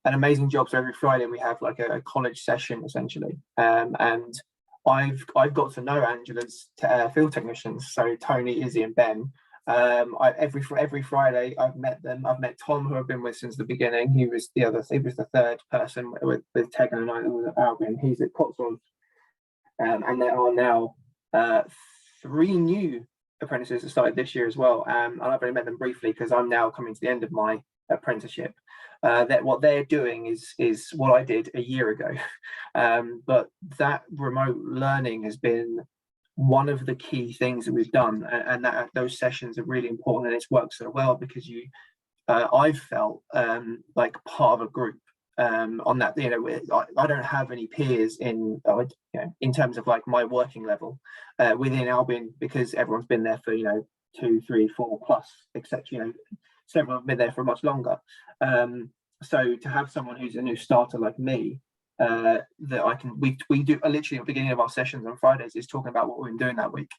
an amazing job. So every Friday we have like a college session essentially, and I've got to know Angela's field technicians, so Tony, Izzy and Ben. Every Friday I've met them. I've met Tom, who I've been with since the beginning. He was the third person with Tegan and I that was at Albion. He's at Cotswolds, and there are now 3 new apprentices that started this year as well. And I've only met them briefly because I'm now coming to the end of my apprenticeship. That what they're doing is what I did a year ago, but that remote learning has been one of the key things that we've done, and that those sessions are really important, and it's worked so well because I've felt like part of a group on that. You know, I don't have any peers in terms of like my working level within Albion, because everyone's been there for, you know, 2, 3, 4 plus, etc. You know, several have been there for much longer. So to have someone who's a new starter like me, that I can, we do literally at the beginning of our sessions on Fridays is talking about what we've been doing that week,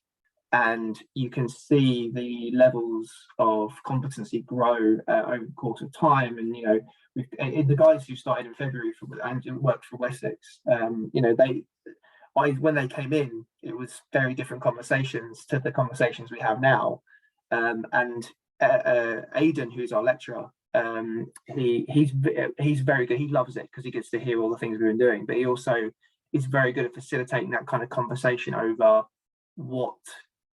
and you can see the levels of competency grow over the course of time. And you know, the guys who started in February and worked for Wessex, you know, when they came in, it was very different conversations to the conversations we have now. And Aidan, who's our lecturer, he's very good. He loves it because he gets to hear all the things we've been doing, but he also is very good at facilitating that kind of conversation over what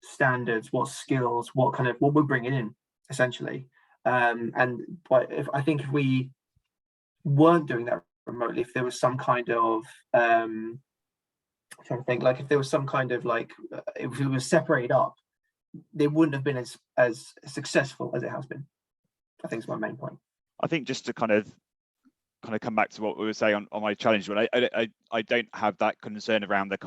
standards, what skills, what we're bringing in, essentially. And I think if we weren't doing that remotely, if there was some kind of I'm trying to think, like if there was some kind of like if it was separated up, they wouldn't have been as successful as it has been. I think is my main point. I think just to kind of come back to what we were saying on my challenge, but I don't have that concern around the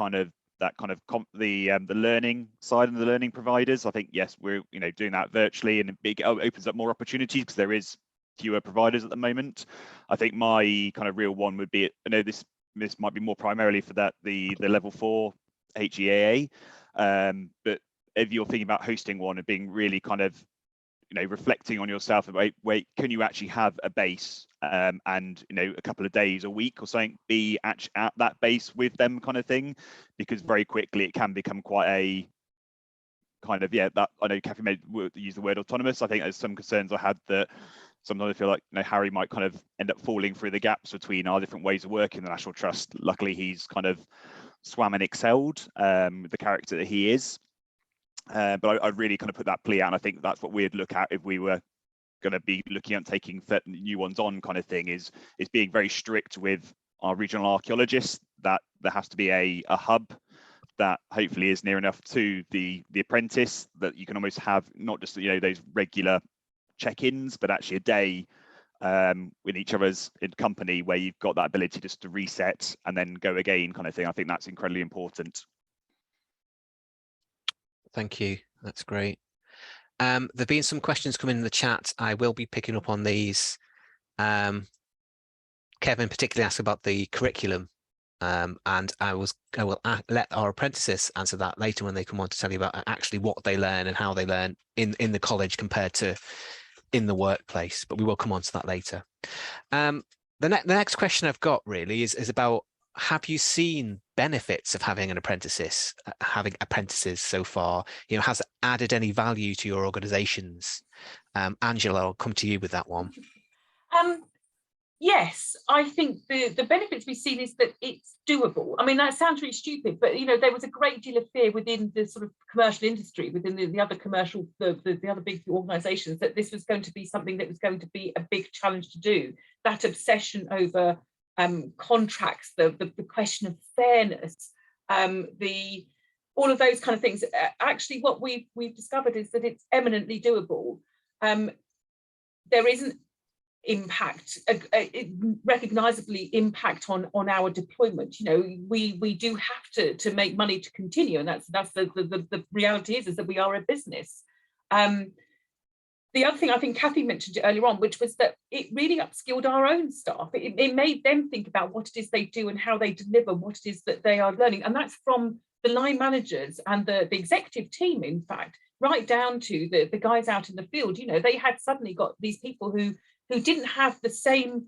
learning side and the learning providers. I think yes, we're doing that virtually, and it opens up more opportunities because there is fewer providers at the moment. I think my kind of real one would be, I know this might be more primarily for the level 4 HEAA, but if you're thinking about hosting one and being really kind of reflecting on yourself about, wait, can you actually have a base and a couple of days a week or something be at that base with them kind of thing, because very quickly it can become quite a kind of, that I know Kathy used the word autonomous. I think there's some concerns I had that sometimes I feel like Harry might kind of end up falling through the gaps between our different ways of working in the National Trust. Luckily he's kind of swam and excelled with the character that he is. But I really kind of put that plea out, and I think that's what we'd look at if we were going to be looking at taking new ones on, kind of thing, is being very strict with our regional archaeologists, that there has to be a hub that hopefully is near enough to the apprentice that you can almost have not just those regular check-ins, but actually a day with each other's in company where you've got that ability just to reset and then go again, kind of thing. I think that's incredibly important. Thank you. That's great. There've been some questions coming in the chat. I will be picking up on these. Kevin particularly asked about the curriculum, and I will let our apprentices answer that later when they come on to tell you about actually what they learn and how they learn in the college compared to in the workplace. But we will come on to that later. The next question I've got really is about, have you seen benefits of having apprentices so far? Has it added any value to your organizations? Angela, I'll come to you with that one. Yes, I think the benefits we've seen is that it's doable. I mean, that sounds really stupid, but there was a great deal of fear within the sort of commercial industry, within the other commercial, the other big organisations, that this was going to be something that was going to be a big challenge to do. That obsession over contracts, the question of fairness, all of those kind of things. Actually, what we've discovered is that it's eminently doable. There isn't impact, recognisably impact on our deployment. We do have to make money to continue, and that's the reality is that we are a business. The other thing I think Kathy mentioned earlier on, which was that it really upskilled our own staff. It made them think about what it is they do and how they deliver what it is that they are learning. And that's from the line managers and the executive team, in fact, right down to the guys out in the field. They had suddenly got these people who didn't have the same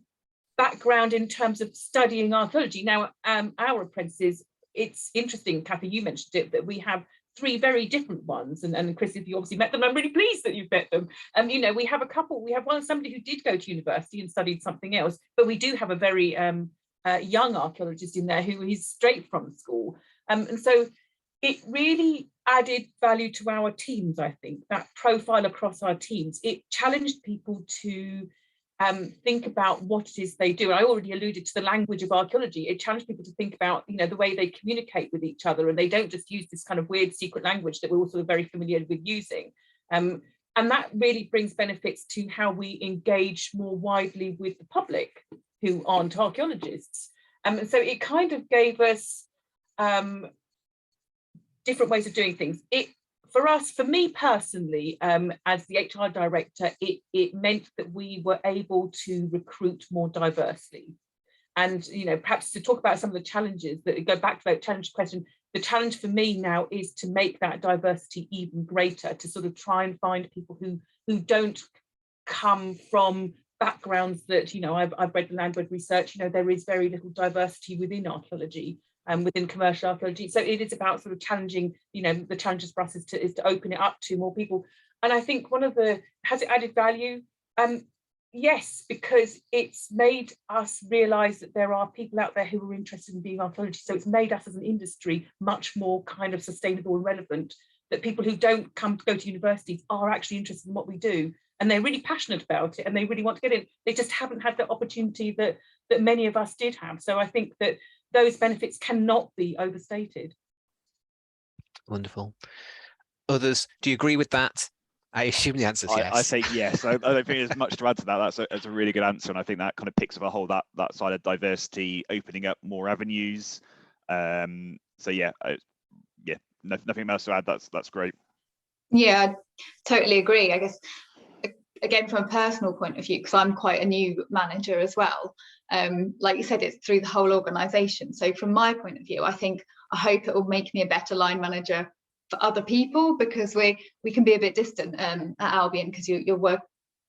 background in terms of studying archaeology. Now, our apprentices, it's interesting, Kathy, you mentioned it, that we have 3 very different ones, and Chris, if you obviously met them, I'm really pleased that you've met them. We have a couple. We have somebody who did go to university and studied something else, but we do have a very young archaeologist in there who is straight from school, and so it really added value to our teams. I think that profile across our teams, it challenged people to think about what it is they do. I already alluded to the language of archaeology. It challenged people to think about, the way they communicate with each other, and they don't just use this kind of weird secret language that we're also very familiar with using. And that really brings benefits to how we engage more widely with the public who aren't archaeologists. And so it kind of gave us different ways of doing things. It for me personally, as the HR director, it meant that we were able to recruit more diversely. And, you know, perhaps to talk about some of the challenges that go back to that challenge question, the challenge for me now is to make that diversity even greater, to sort of try and find people who don't come from backgrounds that, you know, I've read the language research, you know, there is very little diversity within archaeology and within commercial archaeology. So it is about sort of challenging, you know, the challenges for us is to open it up to more people. And I think one of the, has it added value? Yes, because it's made us realise that there are people out there who are interested in being archaeology. So it's made us as an industry much more kind of sustainable and relevant, that people who don't go to universities are actually interested in what we do. And they're really passionate about it and they really want to get in. They just haven't had the opportunity that many of us did have. So I think that those benefits cannot be overstated. Wonderful. Others, do you agree with that? I assume the answer is yes. I say yes. I don't think there's much to add to that. That's a really good answer, and I think that kind of picks up a whole that side of diversity, opening up more avenues. So yeah, nothing else to add. That's great. Yeah, I totally agree. I guess again from a personal point of view, because I'm quite a new manager as well. Like you said, it's through the whole organisation. So from my point of view, I hope it will make me a better line manager for other people, because we can be a bit distant at Albion, because you work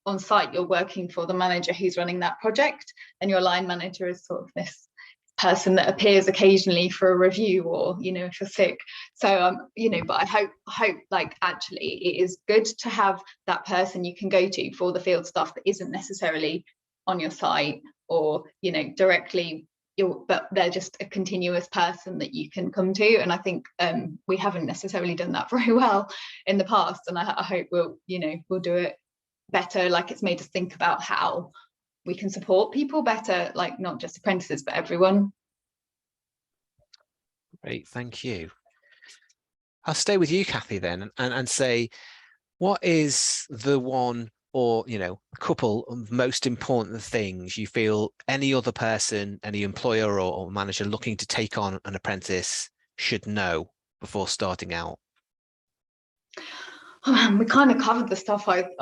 on site, you're working for the manager who's running that project, and your line manager is sort of this person that appears occasionally for a review, or, you know, if you're sick. So you know, but I hope like actually it is good to have that person you can go to for the field stuff that isn't necessarily on your site, or, you know, directly, but they're just a continuous person that you can come to. And I think we haven't necessarily done that very well in the past, and I hope we'll do it better. Like, it's made us think about how we can support people better, like not just apprentices but everyone. Great, thank you. I'll stay with you, Kathy, then, and say, what is the one or, you know, a couple of most important things you feel any other person, any employer or manager looking to take on an apprentice should know before starting out? Oh man, we kind of covered the stuff I'd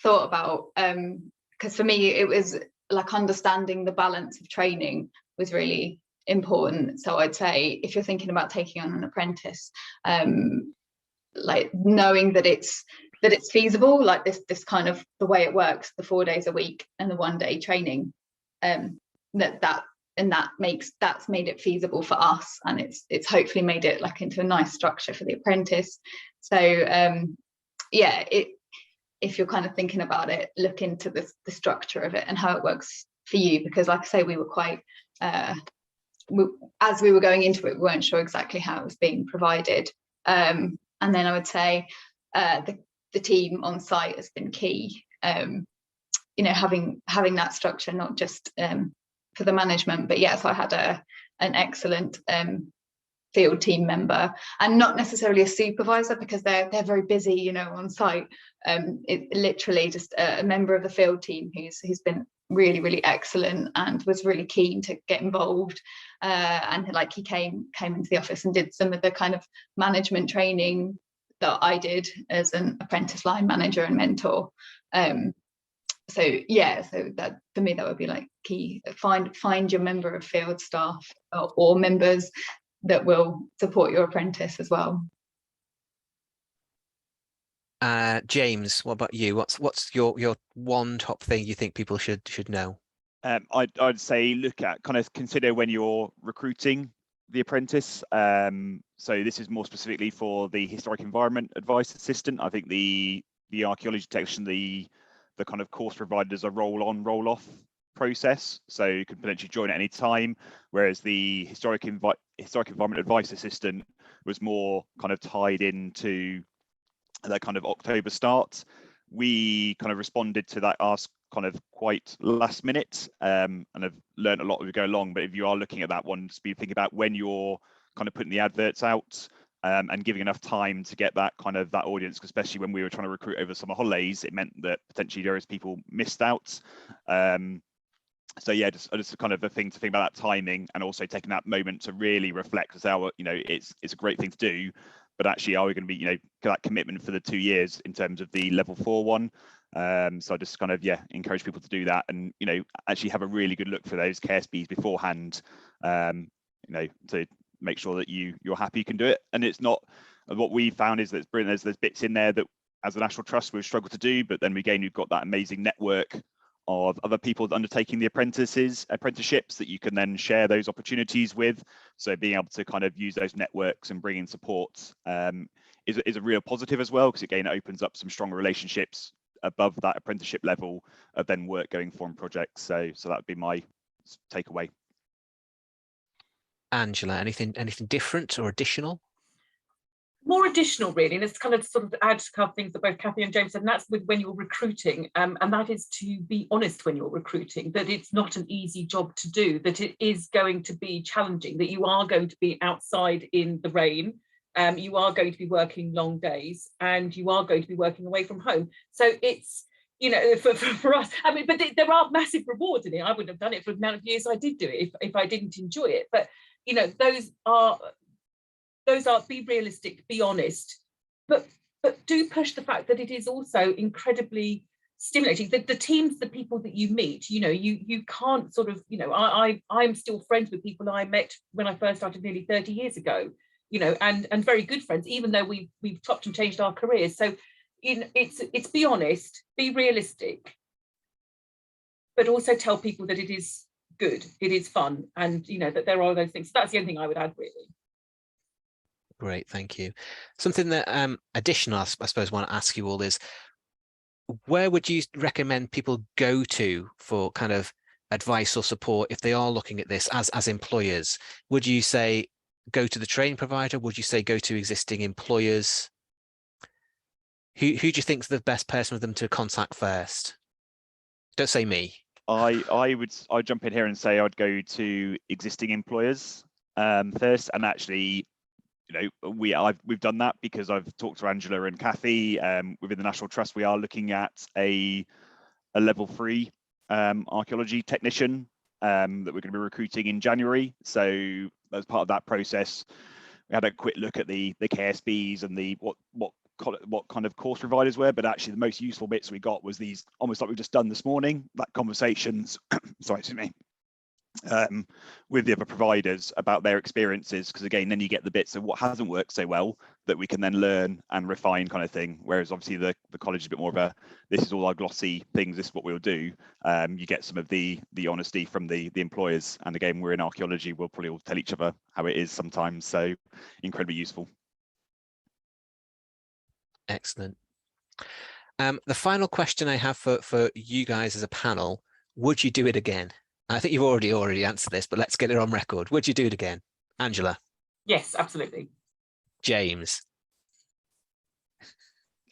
thought about, because for me it was like understanding the balance of training was really important. So I'd say if you're thinking about taking on an apprentice, like knowing that it's feasible, like this kind of the way it works, the 4 days a week and the 1 day training, that's made it feasible for us, and it's hopefully made it like into a nice structure for the apprentice. So yeah, if you're kind of thinking about it, look into the structure of it and how it works for you, because like I say, we were quite as we were going into it, we weren't sure exactly how it was being provided. And then I would say the team on site has been key. You know, having that structure, not just for the management, but yes, I had an excellent field team member, and not necessarily a supervisor, because they're very busy, you know, on site. It literally just a member of the field team who's been really excellent and was really keen to get involved, and like he came into the office and did some of the kind of management training that I did as an apprentice line manager and mentor. So yeah, so that for me that would be like key. Find your member of field staff or members that will support your apprentice as well. James, what about you? What's your one top thing you think people should know? I'd say consider when you're recruiting the apprentice. So this is more specifically for the historic environment advice assistant. I think the archaeology technician, the kind of course providers a roll-on, roll-off process, so you can potentially join at any time, whereas the historic environment advice assistant was more kind of tied into that kind of October start. We kind of responded to that ask kind of quite last minute, and have learned a lot as we go along. But if you are looking at that one, just be thinking about when you're kind of putting the adverts out, and giving enough time to get that kind of that audience, especially when we were trying to recruit over summer holidays, it meant that potentially there is people missed out. So yeah, just kind of a thing to think about, that timing, and also taking that moment to really reflect, as our, you know, it's a great thing to do, but actually, are we going to be, you know, that commitment for the 2 years in terms of the level 4 one? So I just kind of, yeah, encourage people to do that, and, you know, actually have a really good look for those KSBs beforehand, you know, to make sure that you're happy you can do it. And it's not, what we found is that there's bits in there that as a National Trust we've struggled to do, but then again, we've got that amazing network of other people undertaking the apprenticeships that you can then share those opportunities with. So being able to kind of use those networks and bring in support is a real positive as well, because again, it opens up some stronger relationships above that apprenticeship level of then work going forward projects. So that would be my takeaway. Angela, anything different or additional? More additional, really, and it's kind of sort of add to a couple of things that both Kathy and James said, and that's with when you're recruiting, and that is to be honest when you're recruiting, that it's not an easy job to do, that it is going to be challenging, that you are going to be outside in the rain, you are going to be working long days, and you are going to be working away from home. So it's, you know, for us, I mean, but there are massive rewards in it. I wouldn't have done it for the amount of years I did do it if I didn't enjoy it. But, you know, those are, be realistic, be honest, but do push the fact that it is also incredibly stimulating. The teams, the people that you meet, you know, you can't sort of, you know, I'm still friends with people I met when I first started nearly 30 years ago, you know, and very good friends, even though we've chopped and changed our careers. So, you know, it's be honest, be realistic, but also tell people that it is good, it is fun, and, you know, that there are those things. So that's the only thing I would add, really. Great, thank you. Something that additional, I suppose, want to ask you all is, where would you recommend people go to for kind of advice or support if they are looking at this as employers? Would you say go to the training provider? Would you say go to existing employers? Who do you think is the best person for them to contact first? Don't say me. I'd jump in here and say I'd go to existing employers first, and actually, you know, we've done that because I've talked to Angela and Kathy. Within the National Trust, we are looking at a level 3 archaeology technician that we're going to be recruiting in January. So as part of that process, we had a quick look at the KSBs and the what kind of course providers were, but actually the most useful bits we got was these, almost like we've just done this morning, that conversations sorry, excuse me, with the other providers about their experiences, because again, then you get the bits of what hasn't worked so well that we can then learn and refine, kind of thing. Whereas obviously the college is a bit more of a, this is all our glossy things, this is what we'll do. You get some of the honesty from the employers, and again, we're in archaeology, we'll probably all tell each other how it is sometimes, so incredibly useful. Excellent. The final question I have for you guys as a panel: would you do it again? I think you've already answered this, but let's get it on record. Would you do it again? Angela? Yes, absolutely. James?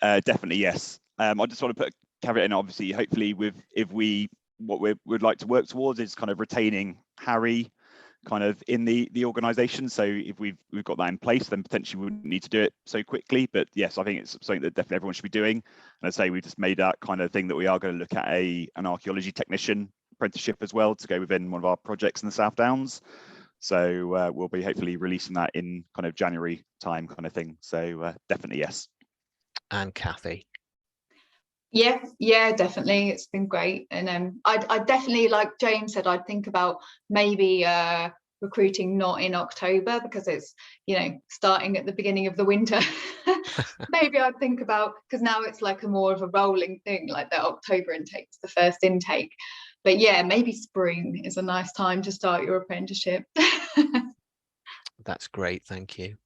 Definitely yes. I just want to put a caveat in, obviously, hopefully what we'd like to work towards is kind of retaining Harry kind of in the organisation. So if we've got that in place, then potentially we wouldn't need to do it so quickly. But yes, I think it's something that definitely everyone should be doing. And I say we just made that kind of thing that we are going to look at an archaeology technician apprenticeship as well to go within one of our projects in the South Downs. So we'll be hopefully releasing that in kind of January time, kind of thing. So definitely yes. And Kathy? Yeah, definitely. It's been great. And I definitely, like James said, I'd think about maybe recruiting not in October, because it's, you know, starting at the beginning of the winter. Maybe I'd think about, because now it's like a more of a rolling thing, like the October intake is the first intake. But yeah, maybe spring is a nice time to start your apprenticeship. That's great, thank you.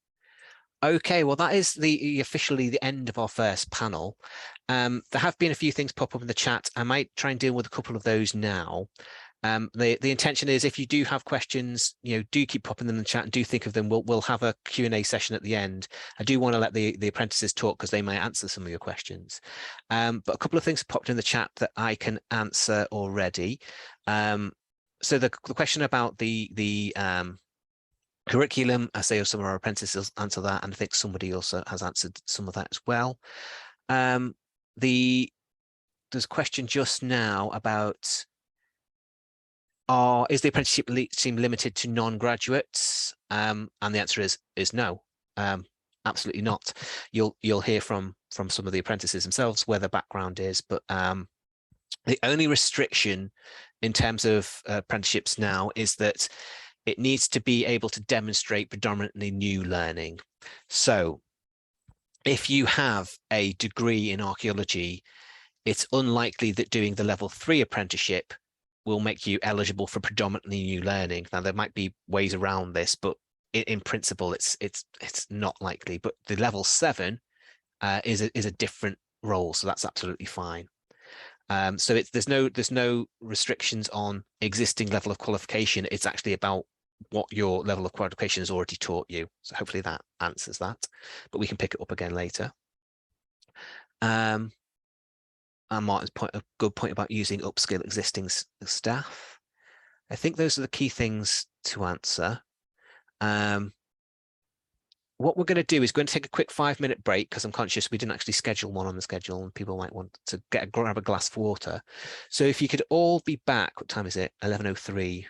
Okay, well, that is officially the end of our first panel. There have been a few things pop up in the chat. I might try and deal with a couple of those now. The intention is, if you do have questions, you know, do keep popping them in the chat and do think of them. We'll have a Q&A session at the end. I do want to let the apprentices talk, because they might answer some of your questions. But a couple of things popped in the chat that I can answer already. So the question about the curriculum, I say some of our apprentices answer that, and I think somebody also has answered some of that as well. There's a question just now about, is the apprenticeship scheme limited to non-graduates? And the answer is no. absolutely not. You'll hear from some of the apprentices themselves where their background is, but the only restriction in terms of apprenticeships now is that it needs to be able to demonstrate predominantly new learning. So if you have a degree in archaeology, it's unlikely that doing the level 3 apprenticeship will make you eligible for predominantly new learning. Now, there might be ways around this, but in principle, it's not likely. But the level 7 is a different role, so that's absolutely fine. So there's no restrictions on existing level of qualification. It's actually about what your level of qualification has already taught you. So hopefully that answers that, but we can pick it up again later. And Martin's a good point about using upskill existing staff. I think those are the key things to answer. What we're going to do is going to take a quick 5-minute break because I'm conscious we didn't actually schedule one on the schedule and people might want to grab a glass of water. So if you could all be back, what time is it? 11:03.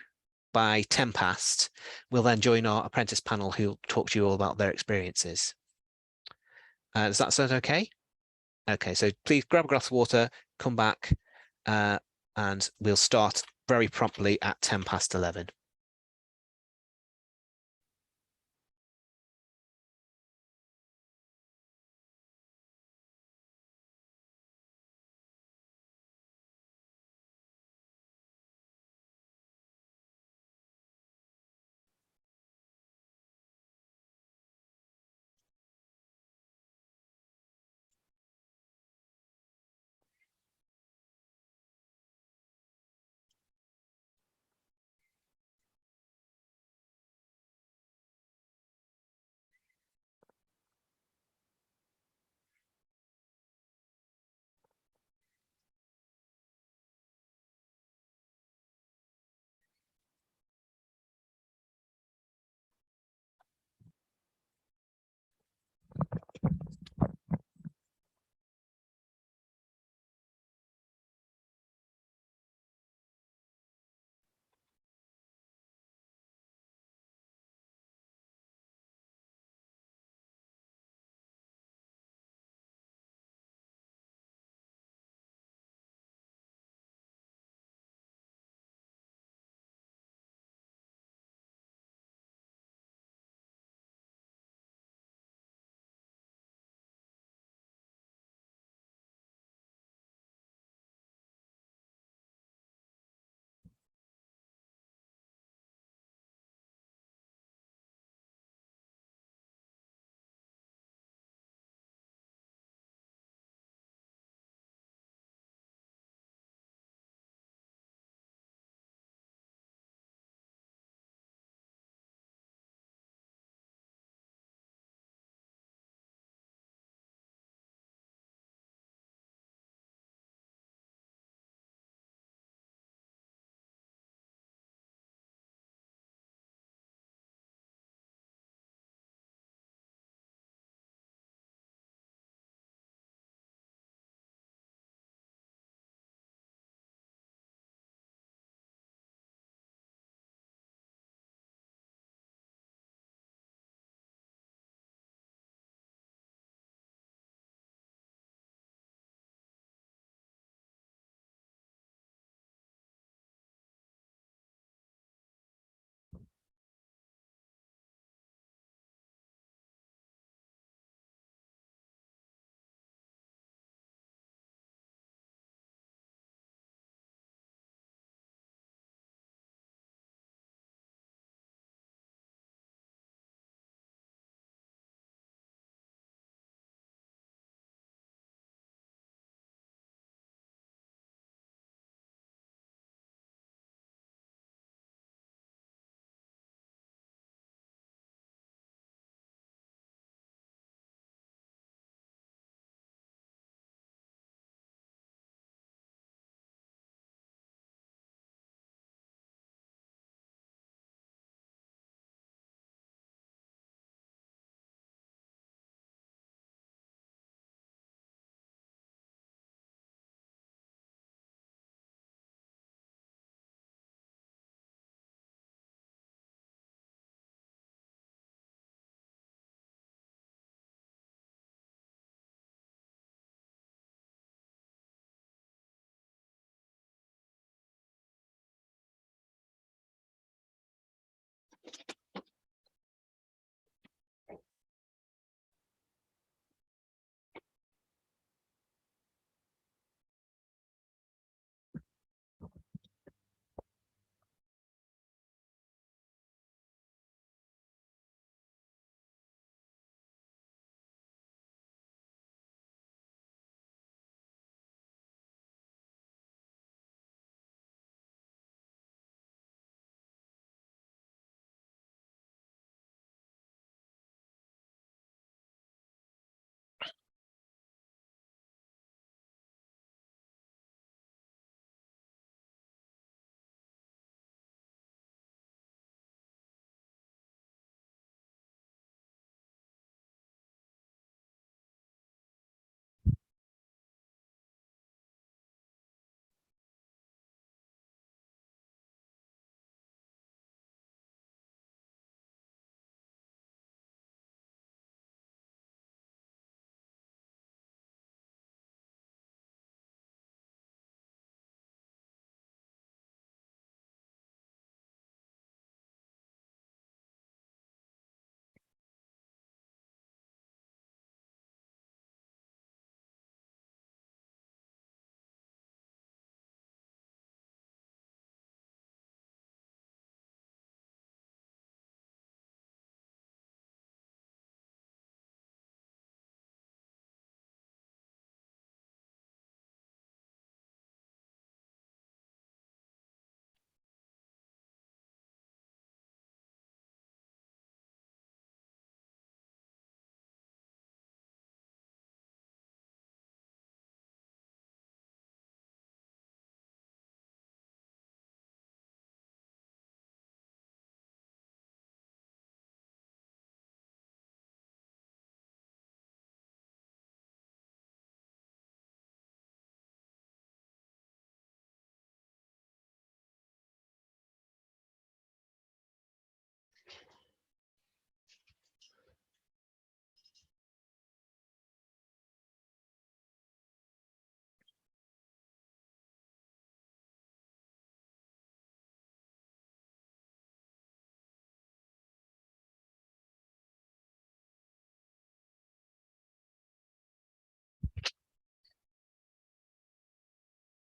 By 10 past, we'll then join our apprentice panel who'll talk to you all about their experiences. Does that sound okay? Okay, so please grab a glass of water, come back, and we'll start very promptly at 10 past 11.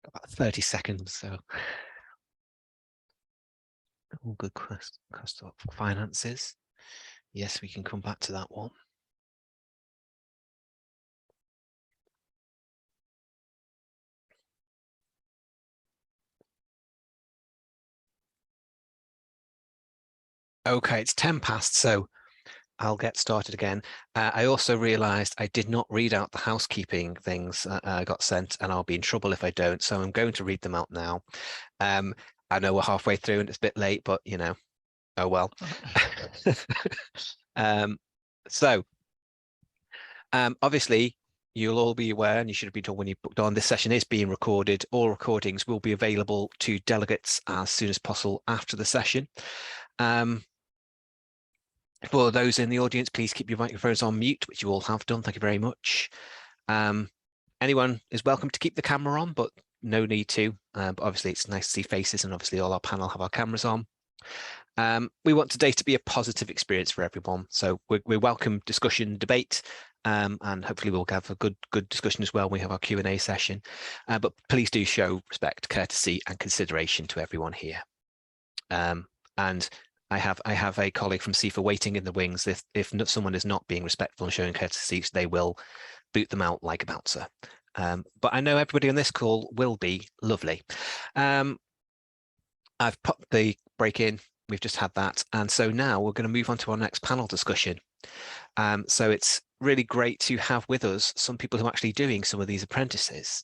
About 30 seconds. So all good cost of finances. Yes, we can come back to that one. Okay, it's 10 past, so I'll get started again. I also realized I did not read out the housekeeping things I got sent, and I'll be in trouble if I don't. So I'm going to read them out now. I know we're halfway through and it's a bit late, but you know, oh well. Obviously, you'll all be aware, and you should have been told when you booked on, this session is being recorded. All recordings will be available to delegates as soon as possible after the session. For those in the audience, please keep your microphones on mute, which you all have done. Thank you very much. Anyone is welcome to keep the camera on, but no need to. But obviously, it's nice to see faces, and obviously all our panel have our cameras on. We want today to be a positive experience for everyone. So we welcome discussion, debate, and hopefully we'll have a good discussion as well when we have our Q&A session. But please do show respect, courtesy, and consideration to everyone here. And I have a colleague from CIfA waiting in the wings. If someone is not being respectful and showing courtesy, they will boot them out like a bouncer. But I know everybody on this call will be lovely. I've popped the break in. We've just had that. And so now we're going to move on to our next panel discussion. So it's really great to have with us some people who are actually doing some of these apprentices.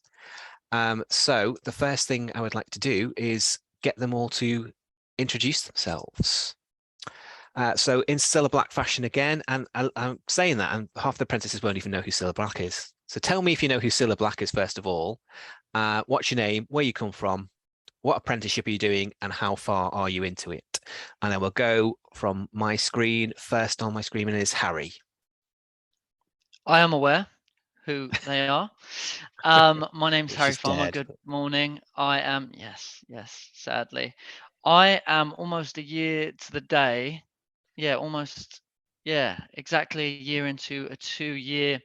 So the first thing I would like to do is get them all to introduce themselves. So in Cilla Black fashion again, and I'm saying that, and half the apprentices won't even know who Cilla Black is. So tell me if you know who Cilla Black is, first of all. What's your name, where you come from, what apprenticeship are you doing, and how far are you into it? And then we'll go from my screen. First on my screen is Harry. I am aware who they are. My name's Harry Farmer. Dead. Good morning. I am, yes, sadly. I am almost a year to the day almost, exactly a year into a 2-year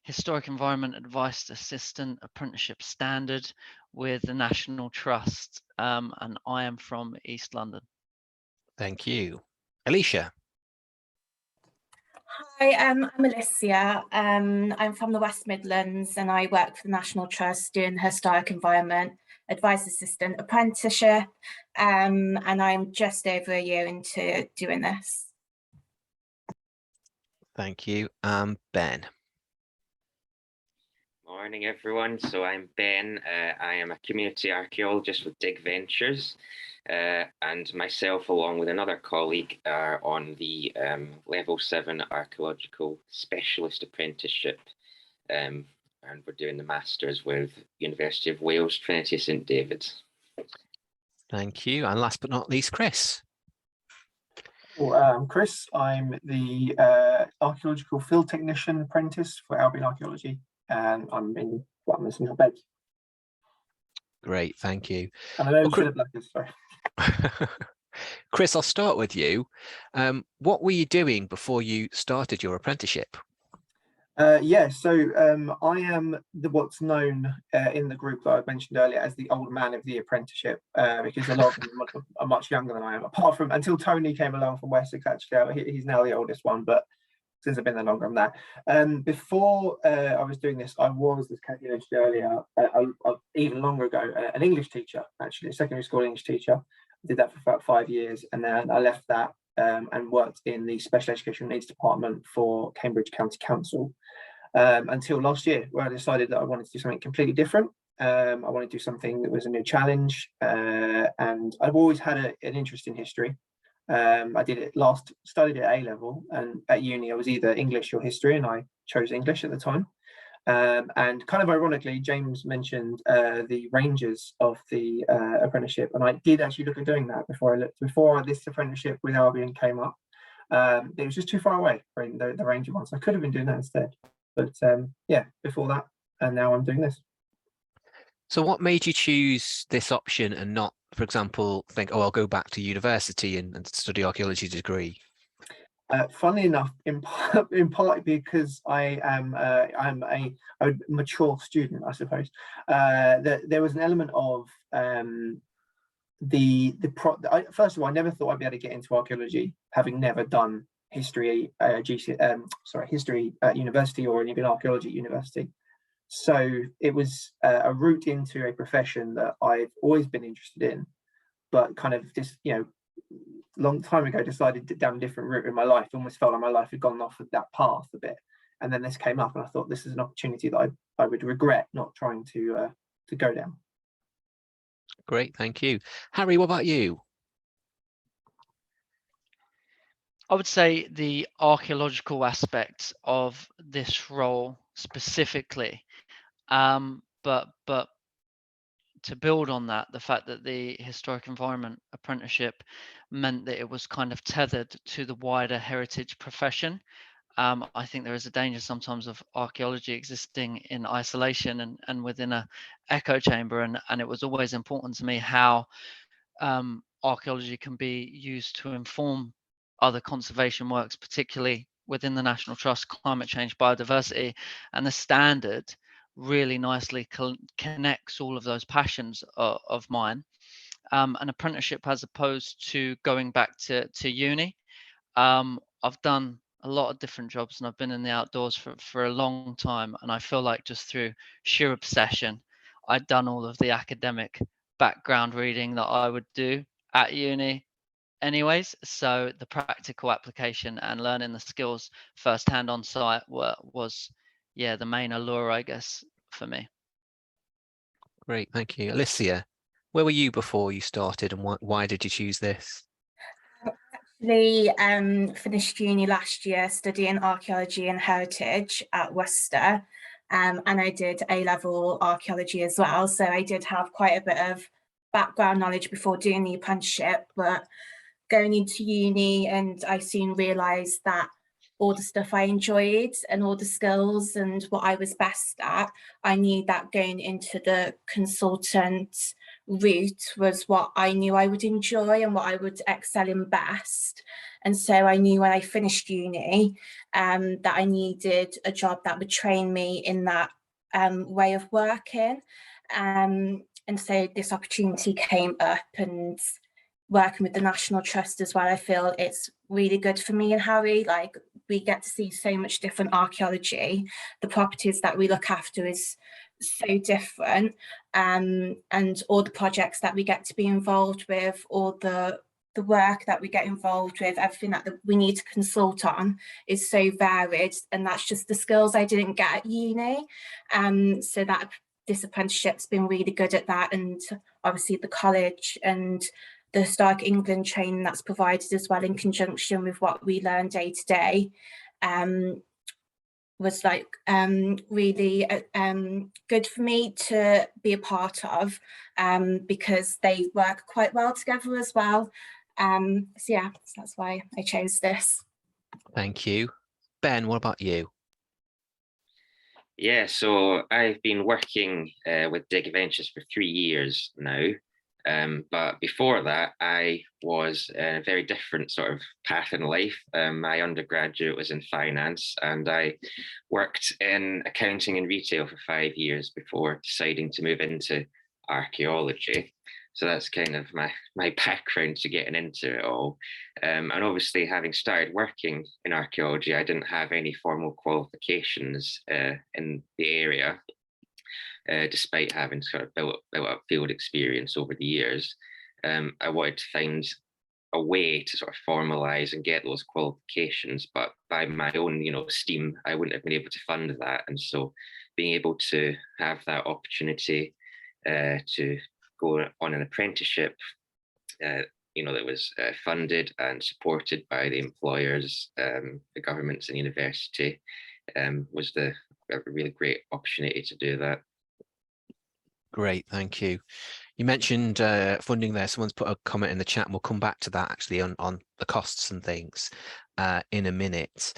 historic environment advice assistant apprenticeship standard with the National Trust, and I am from East London. Thank you. Alicia. Hi, I'm Alicia. I'm from the West Midlands and I work for the National Trust doing the Historic Environment Advice Assistant Apprenticeship, and I'm just over a year into doing this. Thank you. Ben. Morning, everyone. So I'm Ben. I am a community archaeologist with Dig Ventures, and myself, along with another colleague, are on the Level 7 Archaeological Specialist Apprenticeship, and we're doing the Masters with University of Wales, Trinity St David's. Thank you. And last but not least, Chris. Well, Chris, I'm the archaeological field technician apprentice for Albion Archaeology, and I'm in Central Bed. Great, thank you. And I know Philip Lucas, sorry. Chris, I'll start with you. What were you doing before you started your apprenticeship? So I am what's known in the group that I mentioned earlier as the old man of the apprenticeship, because a lot of them are much younger than I am, apart from until Tony came along from Wessex. Actually, he's now the oldest one, but since I've been there longer, I'm that. Before I was doing this, I was, as Kathy mentioned earlier, even longer ago, an English teacher, actually, a secondary school English teacher. I did that for about 5 years, and then I left that and worked in the Special Education Needs Department for Cambridge County Council until last year, where I decided that I wanted to do something completely different. I wanted to do something that was a new challenge, and I've always had an interest in history. I studied at A level, and at uni I was either English or history, and I chose English at the time. And kind of ironically, James mentioned the ranges of the apprenticeship, and I did actually look at doing that before this apprenticeship with Albion came up. It was just too far away for the ranger one, so I could have been doing that instead. But before that, and now I'm doing this. So what made you choose this option and not, for example, think, oh, I'll go back to university and study archaeology degree? Funnily enough, in part because I'm a mature student, I suppose. There was an element of first of all, I never thought I'd be able to get into archaeology, having never done history history at university or even archaeology at university. So it was a route into a profession that I've always been interested in, but kind of just, long time ago decided down a different route in my life. Almost felt like my life had gone off of that path a bit, and then this came up, and I thought this is an opportunity that I would regret not trying to go down. Great, thank you. Harry, what about you? I would say the archaeological aspect of this role specifically, but to build on that, the fact that the historic environment apprenticeship meant that it was kind of tethered to the wider heritage profession. I think there is a danger sometimes of archaeology existing in isolation and within a echo chamber, and it was always important to me how archaeology can be used to inform other conservation works, particularly within the National Trust, climate change, biodiversity, and the standard really nicely connects all of those passions of mine. An apprenticeship as opposed to going back to uni. I've done a lot of different jobs and I've been in the outdoors for a long time, and I feel like just through sheer obsession, I'd done all of the academic background reading that I would do at uni anyways, so the practical application and learning the skills firsthand on site was the main allure, I guess, for me. Great, thank you. Alicia, where were you before you started, and why did you choose this? Actually, finished uni last year studying archaeology and heritage at Worcester, and I did A-level archaeology as well, so I did have quite a bit of background knowledge before doing the apprenticeship, but going into uni, and I soon realised that all the stuff I enjoyed and all the skills and what I was best at, I knew that going into the consultant route was what I knew I would enjoy and what I would excel in best. And so I knew when I finished uni that I needed a job that would train me in that way of working. And so this opportunity came up, and working with the National Trust as well, I feel it's really good for me and Harry. Like, we get to see so much different archaeology. The properties that we look after is so different, and all the projects that we get to be involved with, all the work that we get involved with, everything that we need to consult on is so varied, and that's just the skills I didn't get at uni. So that this apprenticeship's been really good at that, and obviously the college and the Historic England training that's provided as well, in conjunction with what we learn day to day, was like really good for me to be a part of, because they work quite well together as well. So yeah, that's why I chose this. Thank you. Ben, what about you? Yeah, so I've been working with Dig Ventures for 3 years now. But before that, I was in a very different sort of path in life. My undergraduate was in finance, and I worked in accounting and retail for 5 years before deciding to move into archaeology. So that's kind of my background to getting into it all. And obviously, having started working in archaeology, I didn't have any formal qualifications in the area. Despite having sort of built up field experience over the years, I wanted to find a way to sort of formalize and get those qualifications, but by my own, steam, I wouldn't have been able to fund that. And so being able to have that opportunity to go on an apprenticeship, that was funded and supported by the employers, the governments and university, was a really great opportunity to do that. Great, thank you. You mentioned funding there. Someone's put a comment in the chat, and we'll come back to that actually on the costs and things in a minute.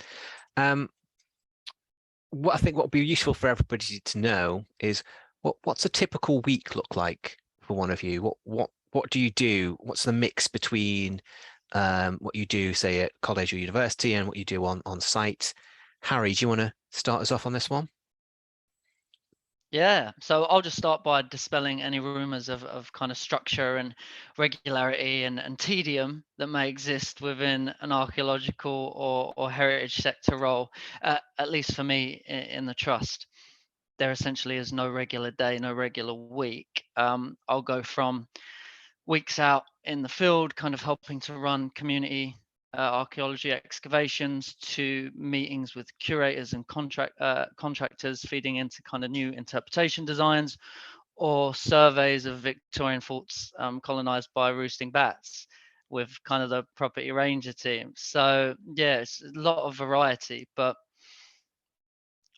What I think what would be useful for everybody to know is what's a typical week look like for one of you? What do you do? What's the mix between what you do, say, at college or university, and what you do on site? Harry, do you want to start us off on this one? Yeah, so I'll just start by dispelling any rumours of kind of structure and regularity and tedium that may exist within an archaeological or heritage sector role, at least for me in the trust. There essentially is no regular day, no regular week. I'll go from weeks out in the field, kind of helping to run community archaeology excavations, to meetings with curators and contractors feeding into kind of new interpretation designs, or surveys of Victorian forts colonized by roosting bats with kind of the property ranger team. So yeah, it's a lot of variety, but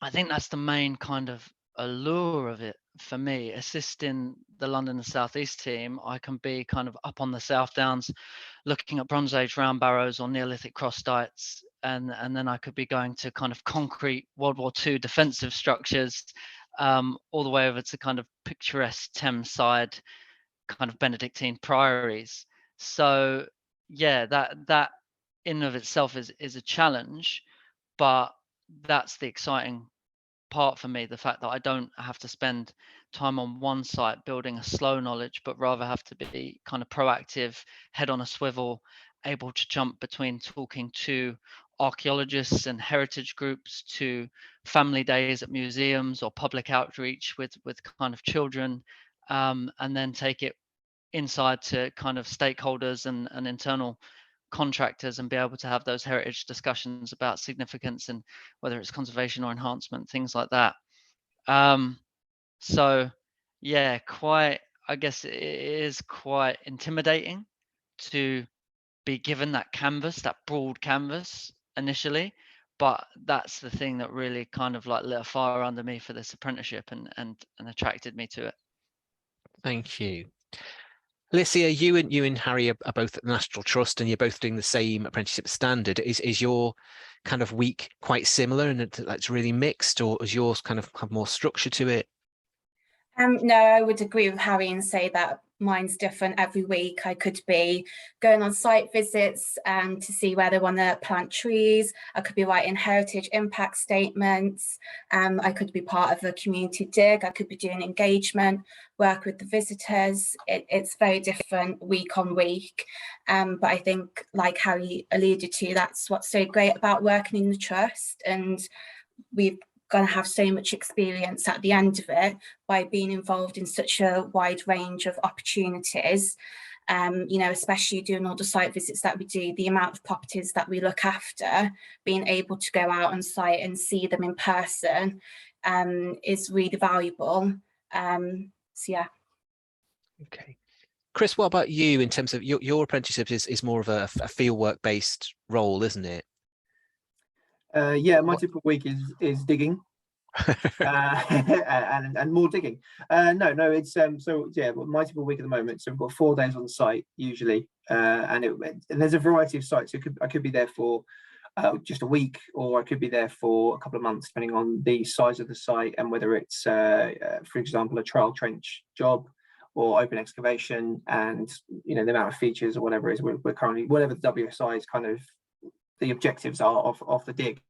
I think that's the main kind of allure of it for me. Assisting the London and South East team, I can be kind of up on the South Downs looking at Bronze Age round barrows or Neolithic cross diets, and then I could be going to kind of concrete World War II defensive structures, all the way over to kind of picturesque Thames side kind of Benedictine priories. So yeah, that in and of itself is a challenge, but that's the exciting part for me, the fact that I don't have to spend time on one site building a slow knowledge, but rather have to be kind of proactive, head on a swivel, able to jump between talking to archaeologists and heritage groups, to family days at museums or public outreach with kind of children, and then take it inside to kind of stakeholders and internal contractors, and be able to have those heritage discussions about significance and whether it's conservation or enhancement, things like that. So yeah, I guess it is quite intimidating to be given that canvas, that broad canvas initially, but that's the thing that really kind of like lit a fire under me for this apprenticeship and attracted me to it. Thank you. Alicia, you and Harry are both at the National Trust, and you're both doing the same apprenticeship standard. Is your kind of week quite similar, and it's really mixed, or is yours kind of have more structure to it? No, I would agree with Harry and say that mine's different every week. I could be going on site visits to see where they want to plant trees. I could be writing heritage impact statements. I could be part of a community dig. I could be doing engagement, work with the visitors. It's very different week on week. But I think, like how you alluded to, that's what's so great about working in the trust. And we've going to have so much experience at the end of it by being involved in such a wide range of opportunities. You know, especially doing all the site visits that we do, the amount of properties that we look after, being able to go out on site and see them in person is really valuable. So yeah. Okay. Chris, what about you in terms of your apprenticeship is more of a fieldwork based role, isn't it? Yeah, my typical week is digging and more digging. No, it's so yeah, my typical week at the moment. So we've got 4 days on site usually, and there's a variety of sites. I could be there for just a week, or I could be there for a couple of months, depending on the size of the site and whether it's, for example, a trial trench job or open excavation, and you know the amount of features or whatever it is we're currently, whatever the WSI is kind of the objectives are of the dig,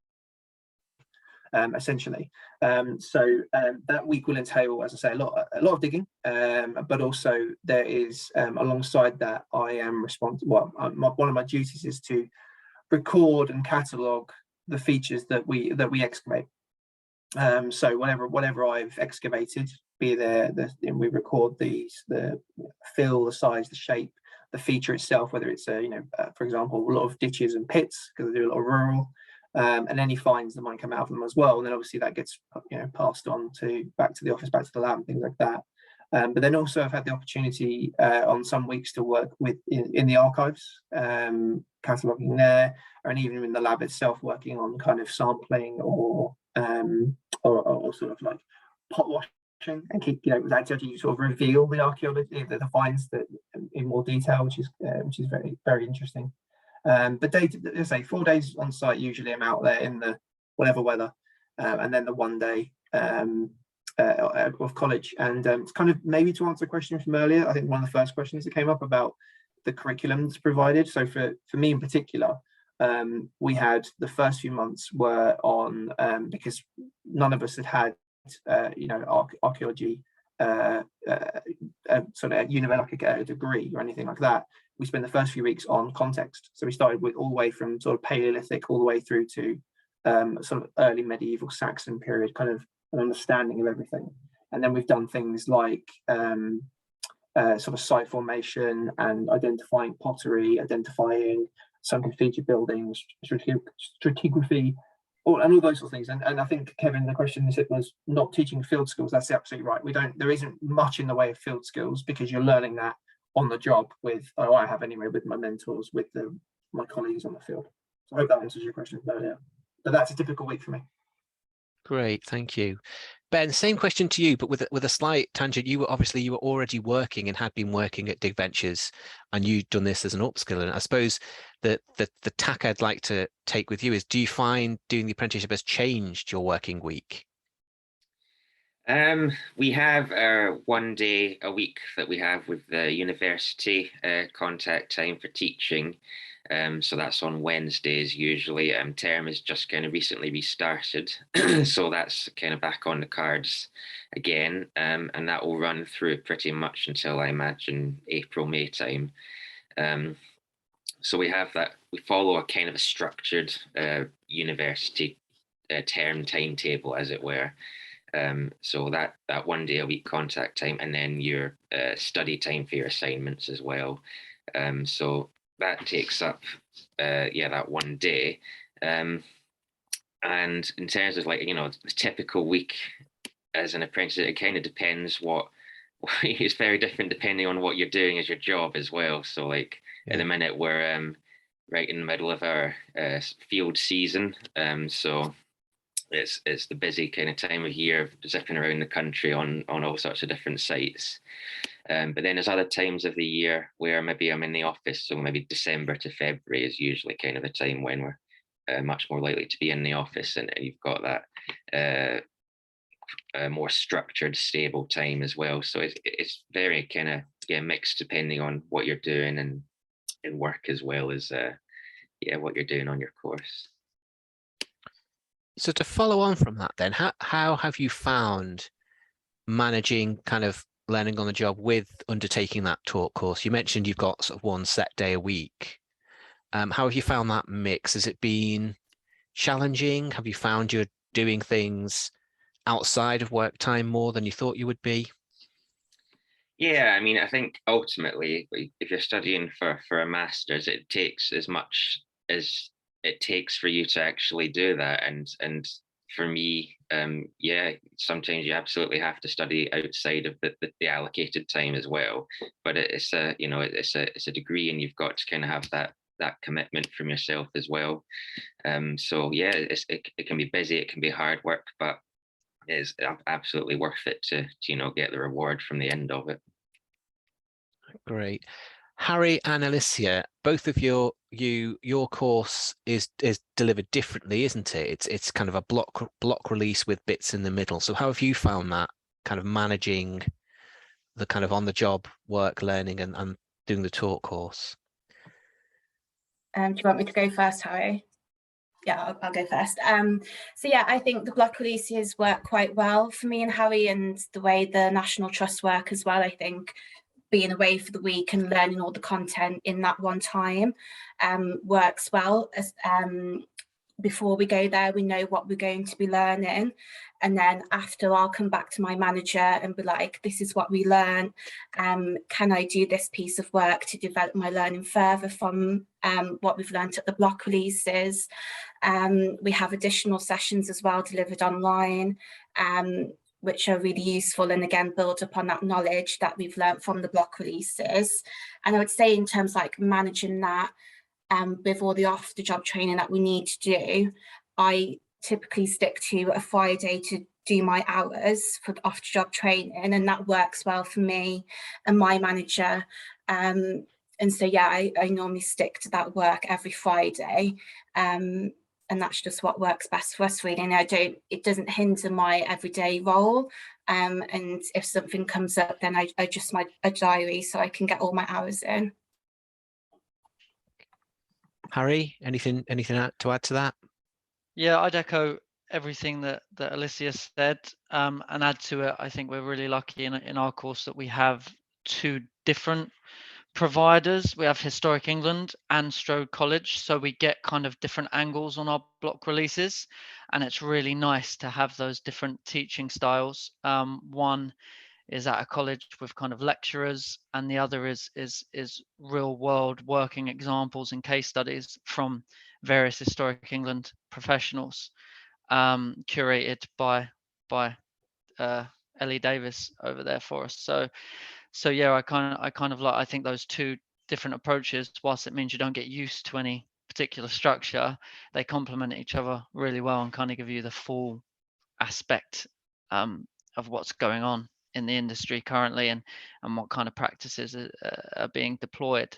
essentially. So that week will entail, as I say, a lot of digging, but also there is alongside that I am responsible. One of my duties is to record and catalogue the features that we excavate. So whatever I've excavated, be there, we record the fill, the size, the shape, the feature itself, whether it's for example, a lot of ditches and pits, because I do a lot of rural, and any finds that might come out of them as well. And then obviously that gets passed on back to the office, back to the lab, and things like that. But then also I've had the opportunity on some weeks to work in the archives, cataloguing there, and even in the lab itself, working on kind of sampling or sort of like pot washing, and keep that you sort of reveal the archaeology, the finds that in more detail, which is very, very interesting. But let's say 4 days on site usually. I'm out there in the whatever weather, and then the 1 day of college. And it's kind of maybe to answer a question from earlier, I think one of the first questions that came up about the curriculum that's provided. So for me in particular, we had the first few months were on because none of us had archaeology sort of like a degree or anything like that. We spent the first few weeks on context. So we started with all the way from sort of Paleolithic all the way through to sort of early medieval Saxon period, kind of an understanding of everything. And then we've done things like sort of site formation and identifying pottery, identifying sunken feature buildings, stratigraphy, and all those sort of things. And I think, Kevin, the question was not teaching field skills. That's absolutely right. There isn't much in the way of field skills, because you're learning that on the job with, I have anyway, with my mentors, with my colleagues on the field. So I hope that answers your question earlier. But that's a typical week for me. Great, thank you. Ben, same question to you, but with a slight tangent. You were already working and had been working at Dig Ventures, and you've done this as an upskill. And I suppose the tack I'd like to take with you is, do you find doing the apprenticeship has changed your working week? We have our 1 day a week that we have with the university contact time for teaching. So that's on Wednesdays usually. Term is just kind of recently restarted, so that's kind of back on the cards again, and that will run through pretty much until, I imagine, April, May time. So we have that. We follow a kind of a structured university term timetable, as it were. So that 1 day a week contact time, and then your study time for your assignments as well. So that takes up that 1 day. And in terms of the typical week as an apprentice, it kind of depends it's very different depending on what you're doing as your job as well. So at the minute we're right in the middle of our field season. So it's the busy kind of time of year, zipping around the country on all sorts of different sites. But then there's other times of the year where maybe I'm in the office. So maybe December to February is usually kind of a time when we're much more likely to be in the office, and you've got that a more structured, stable time as well. So it's very kind of yeah, mixed depending on what you're doing and in work, as well as yeah, what you're doing on your course. So to follow on from that then, how have you found managing kind of learning on the job with undertaking that talk course? You mentioned you've got sort of one set day a week. How have you found that mix? Has it been challenging? Have you found you're doing things outside of work time more than you thought you would be? Yeah, I mean, I think ultimately, if you're studying for a master's, it takes as much as it takes for you to actually do that. And for me, yeah, sometimes you absolutely have to study outside of the allocated time as well. But it's a, you know, it's a degree, and you've got to kind of have that commitment from yourself as well. So yeah, it can be busy, it can be hard work, but it's absolutely worth it to you know, get the reward from the end of it. Great. Harry and Alicia, both of your course is delivered differently, isn't it? It's kind of a block release with bits in the middle. So how have you found that kind of managing the kind of on the job work learning and doing the talk course? Do you want me to go first, Harry? Yeah, I'll go first. So yeah, I think the block releases work quite well for me and Harry, and the way the National Trust work as well. I think being away for the week and learning all the content in that one time works well. As before we go there, we know what we're going to be learning, and then after I'll come back to my manager and be like, this is what we learned, can I do this piece of work to develop my learning further from what we've learned at the block releases. We have additional sessions as well delivered online, which are really useful, and again build upon that knowledge that we've learned from the block releases. And I would say in terms like managing that with all the off the job training that we need to do, I typically stick to a Friday to do my hours for the off the job training, and that works well for me and my manager. And so yeah, I normally stick to that work every Friday. And that's just what works best for us, really. And it doesn't hinder my everyday role. And if something comes up, then I adjust a diary so I can get all my hours in. Harry, anything to add to that? Yeah, I'd echo everything that Alicia said, and add to it. I think we're really lucky in our course that we have two different providers. We have Historic England and Strode College, so we get kind of different angles on our block releases, and it's really nice to have those different teaching styles. One is at a college with kind of lecturers, and the other is real world working examples and case studies from various Historic England professionals, curated by Ellie Davis over there for us. So yeah, I kind of like, I think those two different approaches, whilst it means you don't get used to any particular structure, they complement each other really well and kind of give you the full aspect of what's going on in the industry currently, and what kind of practices are being deployed.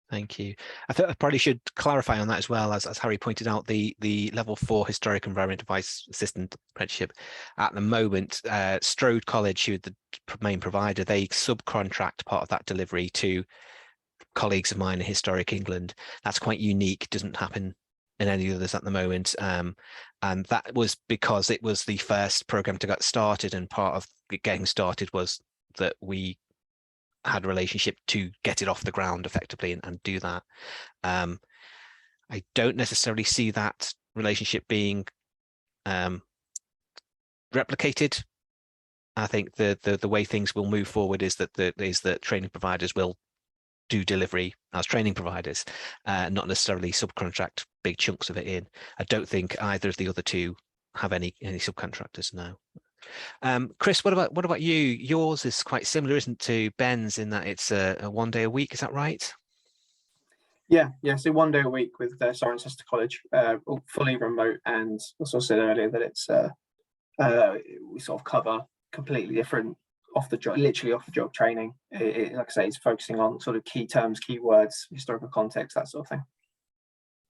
Thank you. I thought I probably should clarify on that as well, as Harry pointed out, the level 4 historic environment advice assistant apprenticeship at the moment, Strode College, who are the main provider, they subcontract part of that delivery to colleagues of mine in Historic England. That's quite unique, doesn't happen in any others at the moment, and that was because it was the first program to get started, and part of getting started was that we had a relationship to get it off the ground effectively and do that. I don't necessarily see that relationship being replicated. I think the way things will move forward is that training providers will do delivery as training providers, not necessarily subcontract big chunks of it in. I don't think either of the other two have any subcontractors now. Chris, what about you? Yours is quite similar, isn't it, to Ben's, in that it's a 1 day a week, is that right? Yeah, so 1 day a week with Cirencester College, all fully remote, and as I said earlier, that it's we sort of cover completely different literally off the job training. Like I say, it's focusing on sort of key terms, keywords, historical context, that sort of thing.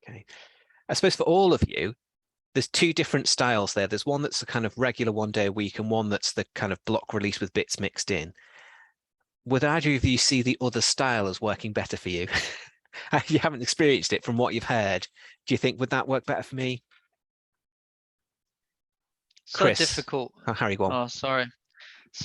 Okay, I suppose for all of you, there's two different styles there. There's one that's a kind of regular 1 day a week, and one that's the kind of block release with bits mixed in. would either of you see the other style as working better for you? You haven't experienced it. From what you've heard, do you think would that work better for me? So Chris, difficult. Harry, go on. Oh, sorry.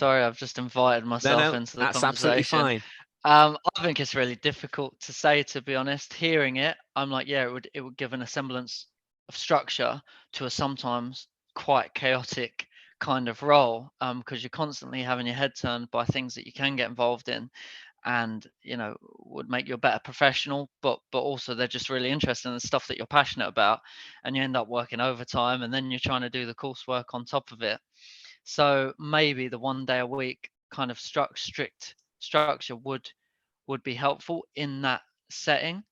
I've just invited myself into the that's conversation. absolutely fine. I think it's really difficult to say, to be honest. Hearing it, I'm like, yeah, it would give a semblance of structure to a sometimes quite chaotic kind of role, because you're constantly having your head turned by things that you can get involved in, and would make you a better professional, but also they're just really interested in the stuff that you're passionate about, and you end up working overtime, and then you're trying to do the coursework on top of it. So maybe the 1 day a week kind of strict structure would be helpful in that setting,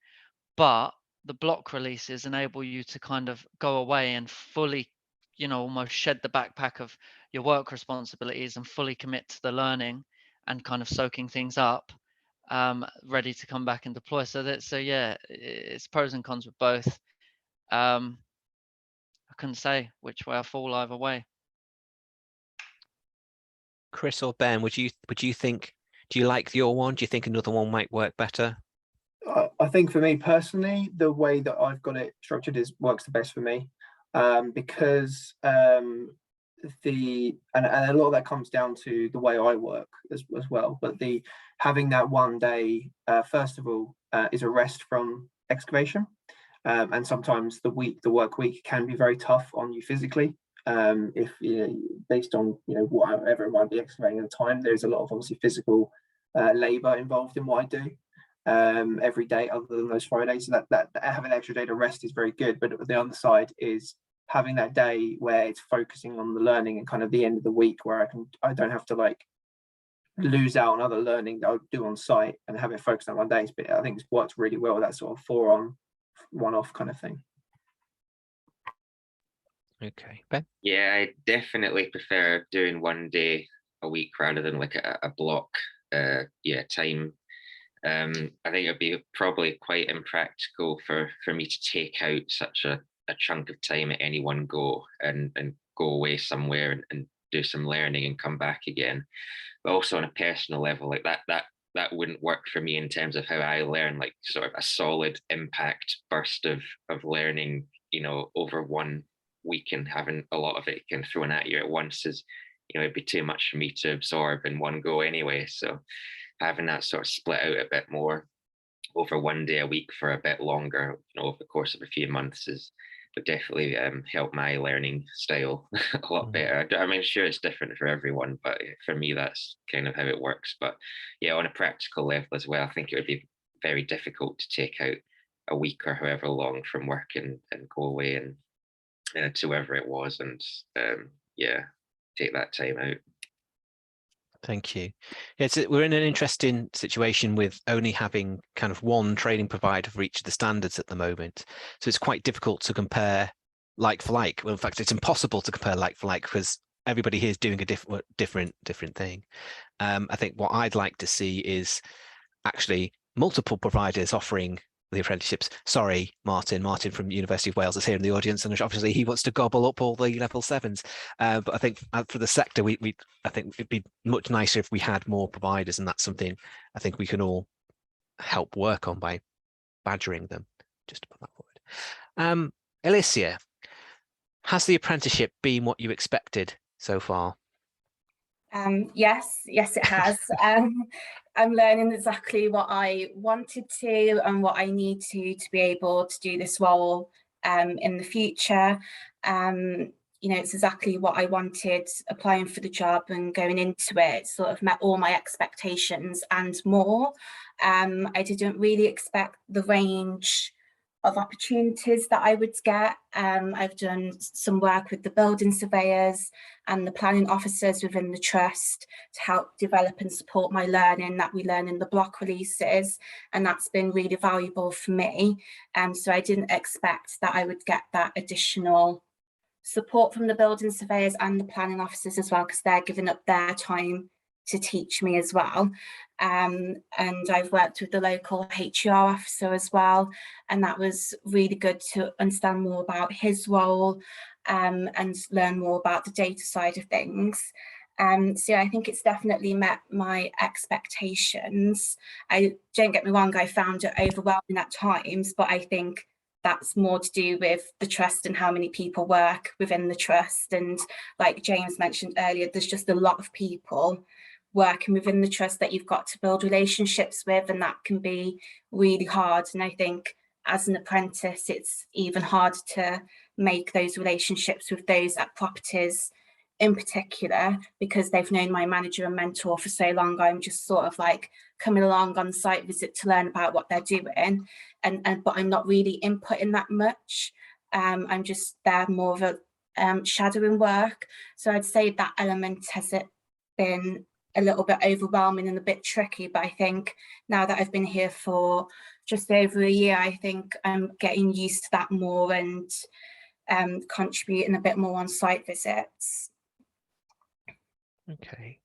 but the block releases enable you to kind of go away and fully, almost shed the backpack of your work responsibilities and fully commit to the learning and kind of soaking things up, ready to come back and deploy. So yeah, it's pros and cons with both. I couldn't say which way I fall either way. Chris or Ben, would you think, do you like your one? Do you think another one might work better? I think for me personally, the way that I've got it structured works the best for me, because and a lot of that comes down to the way I work as well. But having that 1 day, first of all, is a rest from excavation, and sometimes the work week can be very tough on you physically. If based on whatever it might be excavating at the time, there's a lot of obviously physical labour involved in what I do every day other than those Fridays. So that having an extra day to rest is very good. But the other side is having that day where it's focusing on the learning and kind of the end of the week where I don't have to like lose out on other learning that I would do on site and have it focused on my days. But I think it's worked really well, that sort of 4 on 1 off kind of thing. Okay, Ben? Yeah, I definitely prefer doing 1 day a week rather than like a block time. I think it'd be probably quite impractical for me to take out such a chunk of time at any one go and go away somewhere and do some learning and come back again. But also on a personal level, like that wouldn't work for me in terms of how I learn, like sort of a solid impact burst of learning, over 1 week, and having a lot of it kind of thrown at you at once is, it'd be too much for me to absorb in one go anyway. So having that sort of split out a bit more over 1 day a week for a bit longer, over the course of a few months would definitely help my learning style a lot better. I mean, sure, it's different for everyone, but for me, that's kind of how it works. But yeah, on a practical level as well, I think it would be very difficult to take out a week or however long from work and go away and to wherever it was and take that time out. Thank you. Yes, we're in an interesting situation with only having kind of one training provider for each of the standards at the moment. So it's quite difficult to compare like for like. Well, in fact, it's impossible to compare like for like because everybody here is doing a different thing. I think what I'd like to see is actually multiple providers offering the apprenticeships. Sorry, Martin from University of Wales is here in the audience, and obviously he wants to gobble up all the level 7s. But I think for the sector, I think it'd be much nicer if we had more providers, and that's something I think we can all help work on by badgering them. Just to put that forward. Alicia, has the apprenticeship been what you expected so far? Yes, it has. I'm learning exactly what I wanted to and what I need to be able to do this role in the future. It's exactly what I wanted applying for the job and going into it. Sort of met all my expectations and more. I didn't really expect the range of opportunities that I would get. I've done some work with the building surveyors and the planning officers within the trust to help develop and support my learning that we learn in the block releases, and that's been really valuable for me. So I didn't expect that I would get that additional support from the building surveyors and the planning officers as well, because they're giving up their time to teach me as well. And I've worked with the local HR officer as well, and that was really good to understand more about his role and learn more about the data side of things. So I think it's definitely met my expectations. Don't get me wrong, I found it overwhelming at times, but I think that's more to do with the trust and how many people work within the trust. And like James mentioned earlier, there's just a lot of people working within the trust that you've got to build relationships with, and that can be really hard. And I think as an apprentice, it's even harder to make those relationships with those at properties in particular, because they've known my manager and mentor for so long. I'm just sort of like coming along on site visit to learn about what they're doing, but I'm not really inputting that much. I'm just there more of a shadowing work. So I'd say that element has it been a little bit overwhelming and a bit tricky, but I think now that I've been here for just over a year, I think I'm getting used to that more and contributing a bit more on site visits. Okay.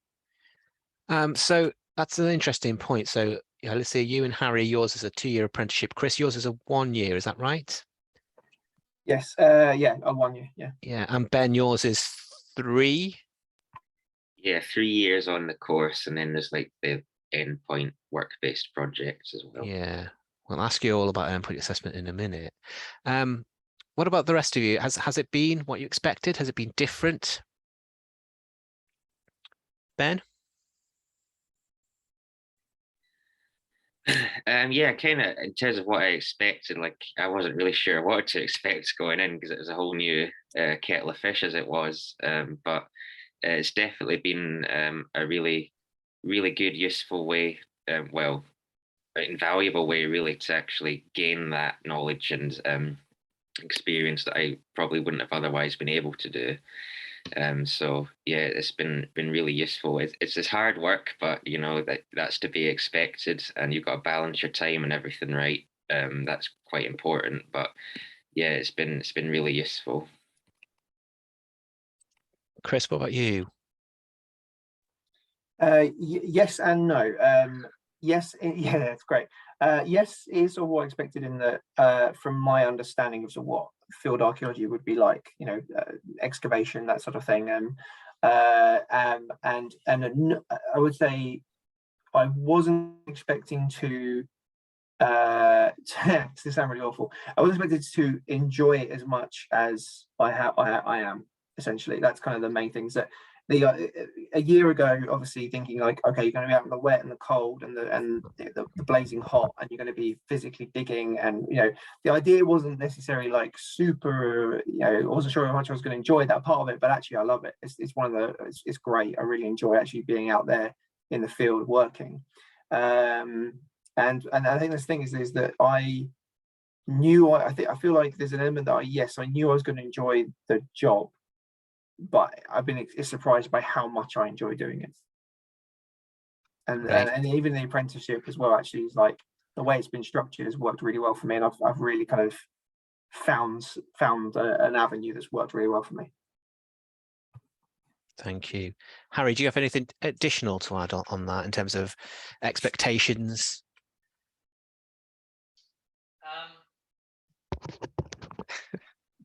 So that's an interesting point. So yeah, let's say you and Harry, yours is a 2-year apprenticeship. Chris, yours is a 1 year, is that right? Yes, yeah, a 1 year, yeah. Yeah, and Ben, yours is 3. Yeah, 3 years on the course, and then there's like the endpoint work-based projects as well. Yeah, we'll ask you all about endpoint assessment in a minute. What about the rest of you? Has it been what you expected? Has it been different? Ben? Yeah, kind of in terms of what I expected, like I wasn't really sure what to expect going in because it was a whole new kettle of fish as it was. But it's definitely been a really, really good, useful way, well, invaluable way really to actually gain that knowledge and experience that I probably wouldn't have otherwise been able to do. So yeah, it's been really useful. It's hard work, but you know that's to be expected, and you've got to balance your time and everything right. That's quite important. But yeah, it's been really useful. Chris, what about you? Yes and no. Yes, yeah, that's great. Yes is sort of what I expected in the from my understanding of sort of what field archaeology would be like, you know, excavation, that sort of thing. And I would say I wasn't expecting to sound really awful. I wasn't expected to enjoy it as much as I am. Essentially, that's kind of the main things that a year ago, obviously thinking like, okay, you're going to be out in the wet and the cold and the blazing hot, and you're going to be physically digging, and you know, the idea wasn't necessarily like super, you know, I wasn't sure how much I was going to enjoy that part of it, but actually I love it. It's one of the, it's great. I really enjoy actually being out there in the field working. And I think this thing is that I knew, I feel like there's an element that I knew I was going to enjoy the job, but I've been surprised by how much I enjoy doing it. And even the apprenticeship as well, actually, is like the way it's been structured has worked really well for me, and I've really kind of found an avenue that's worked really well for me. Thank you. Harry, do you have anything additional to add on that in terms of expectations?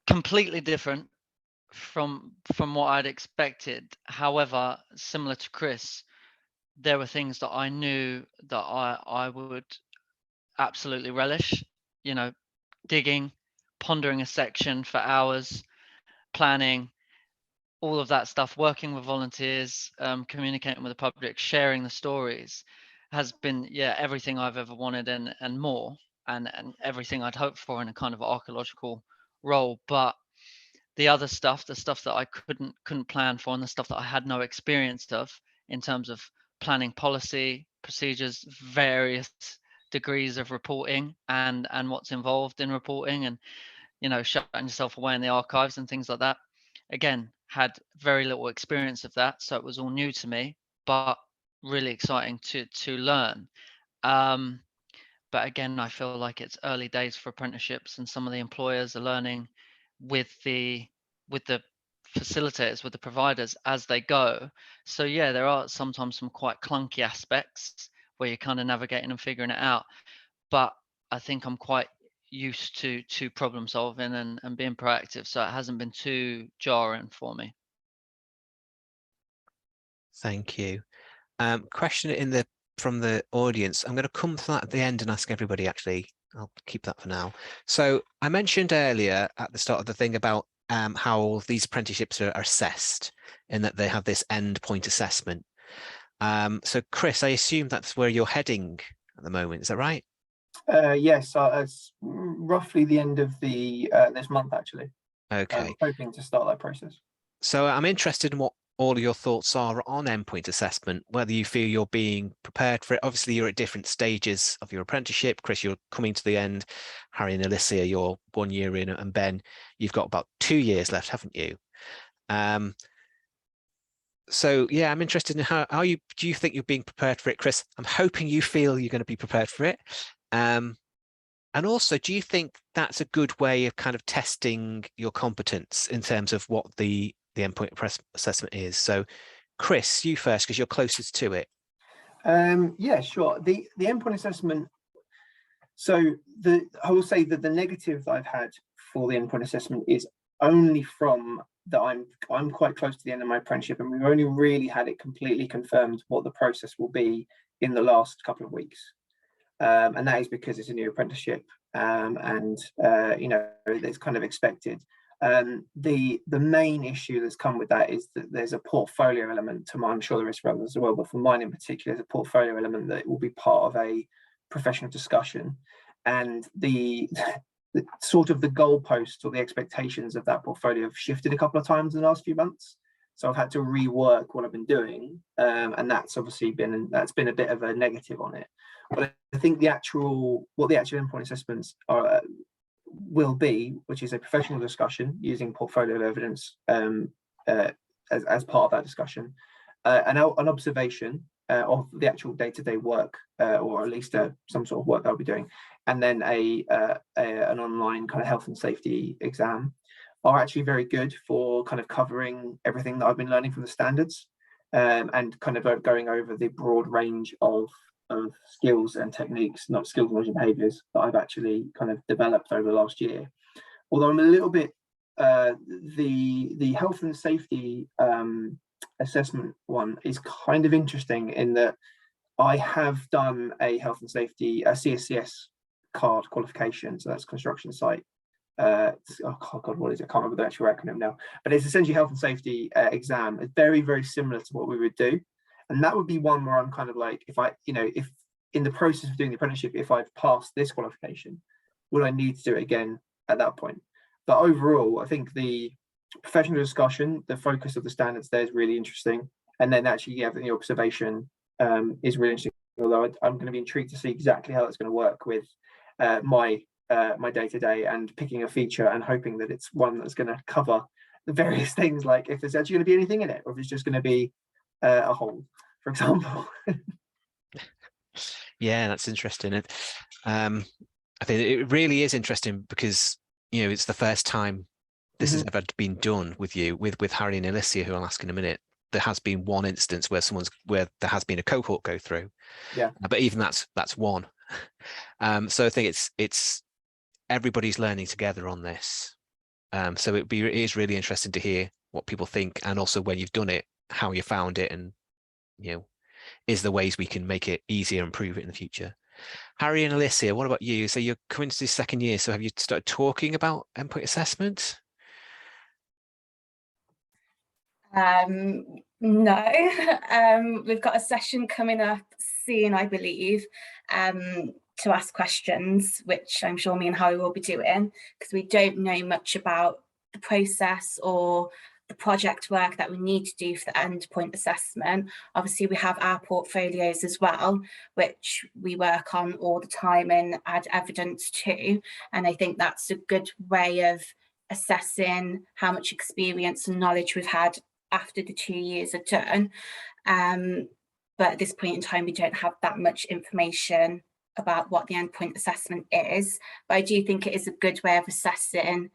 Completely different from what I'd expected. However, similar to Chris, there were things that I knew that I would absolutely relish, you know, digging, pondering a section for hours, planning, all of that stuff, working with volunteers, communicating with the public, sharing the stories has been, yeah, everything I've ever wanted and more, and everything I'd hoped for in a kind of archaeological role. But the other stuff, the stuff that I couldn't plan for, and the stuff that I had no experience of in terms of planning policy, procedures, various degrees of reporting and what's involved in reporting, and you know, shutting yourself away in the archives and things like that. Again, had very little experience of that, so it was all new to me, but really exciting to learn. But again, I feel like it's early days for apprenticeships, and some of the employers are learning with the facilitators, with the providers as they go. So yeah, there are sometimes some quite clunky aspects where you're kind of navigating and figuring it out. But I think I'm quite used to problem solving and being proactive, so it hasn't been too jarring for me. Thank you. Question from the audience. I'm going to come to that at the end and ask everybody, actually. I'll keep that for now. So I mentioned earlier at the start of the thing about how these apprenticeships are assessed and that they have this endpoint assessment. So Chris, I assume that's where you're heading at the moment. Is that right? Yes, it's roughly the end of the this month, actually. Okay. I'm hoping to start that process. So I'm interested in what all of your thoughts are on endpoint assessment, whether you feel you're being prepared for it. Obviously, you're at different stages of your apprenticeship. Chris, you're coming to the end. Harry and Alicia, you're 1 year in, and Ben, you've got about 2 years left, haven't you? So yeah, I'm interested in how do you think you're being prepared for it, Chris? I'm hoping you feel you're going to be prepared for it. And also, do you think that's a good way of kind of testing your competence in terms of what the endpoint assessment is? So Chris, you first, because you're closest to it. Yeah, sure. The endpoint assessment. So I will say that the negative that I've had for the endpoint assessment is only from that I'm quite close to the end of my apprenticeship, and we've only really had it completely confirmed what the process will be in the last couple of weeks. And that is because it's a new apprenticeship, and you know, it's kind of expected. The main issue that's come with that is that there's a portfolio element to mine. I'm sure there is for others as well, but for mine in particular, there's a portfolio element that will be part of a professional discussion, and the sort of the goalposts or the expectations of that portfolio have shifted a couple of times in the last few months. So I've had to rework what I've been doing, and that's obviously been a bit of a negative on it. But I think what the actual endpoint assessments will be, which is a professional discussion using portfolio evidence as part of that discussion, an observation of the actual day-to-day work, or at least some sort of work I'll be doing, and then an online kind of health and safety exam, are actually very good for kind of covering everything that I've been learning from the standards, and kind of going over the broad range of skills and techniques, not skills, knowledge and behaviours, that I've actually kind of developed over the last year. Although I'm a little bit, the health and safety assessment one is kind of interesting in that I have done a health and safety, a CSCS card qualification, so that's construction site. Oh God, what is it? I can't remember the actual acronym now, but it's essentially health and safety exam. It's very, very similar to what we would do. And that would be one where I'm kind of like, if in the process of doing the apprenticeship, if I've passed this qualification, would I need to do it again at that point? But overall, I think the professional discussion, the focus of the standards there is really interesting. And then actually, yeah, the observation is really interesting. Although I'm going to be intrigued to see exactly how that's going to work with my day-to-day, and picking a feature and hoping that it's one that's going to cover the various things, like if there's actually going to be anything in it, or if it's just going to be a hole, for example. Yeah, that's interesting. I think it really is interesting because, you know, it's the first time this has ever been done with you, with Harry and Alicia, who I'll ask in a minute. There has been one instance where there has been a cohort go through. Yeah. But even that's one. So I think it's everybody's learning together on this. So it is really interesting to hear what people think, and also when you've done it, how you found it, and, you know, is there ways we can make it easier and improve it in the future. Harry and Alicia, what about you? So you're coming to the second year, so have you started talking about endpoint assessment? No, we've got a session coming up soon, I believe, to ask questions, which I'm sure me and Harry will be doing, because we don't know much about the process or the project work that we need to do for the endpoint assessment. Obviously, we have our portfolios as well, which we work on all the time and add evidence to. And I think that's a good way of assessing how much experience and knowledge we've had after the 2 years are done. But at this point in time, we don't have that much information about what the endpoint assessment is. But I do think it is a good way of assessing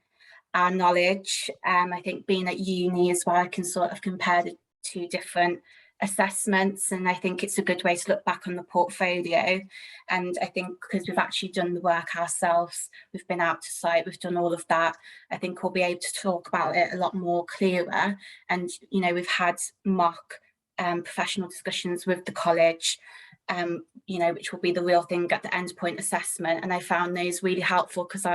our knowledge. I think being at uni as well, I can sort of compare the two different assessments, and I think it's a good way to look back on the portfolio. And I think because we've actually done the work ourselves, we've been out to site, we've done all of that, I think we'll be able to talk about it a lot more clearer. And, you know, we've had mock professional discussions with the college, which will be the real thing at the endpoint assessment. And I found those really helpful because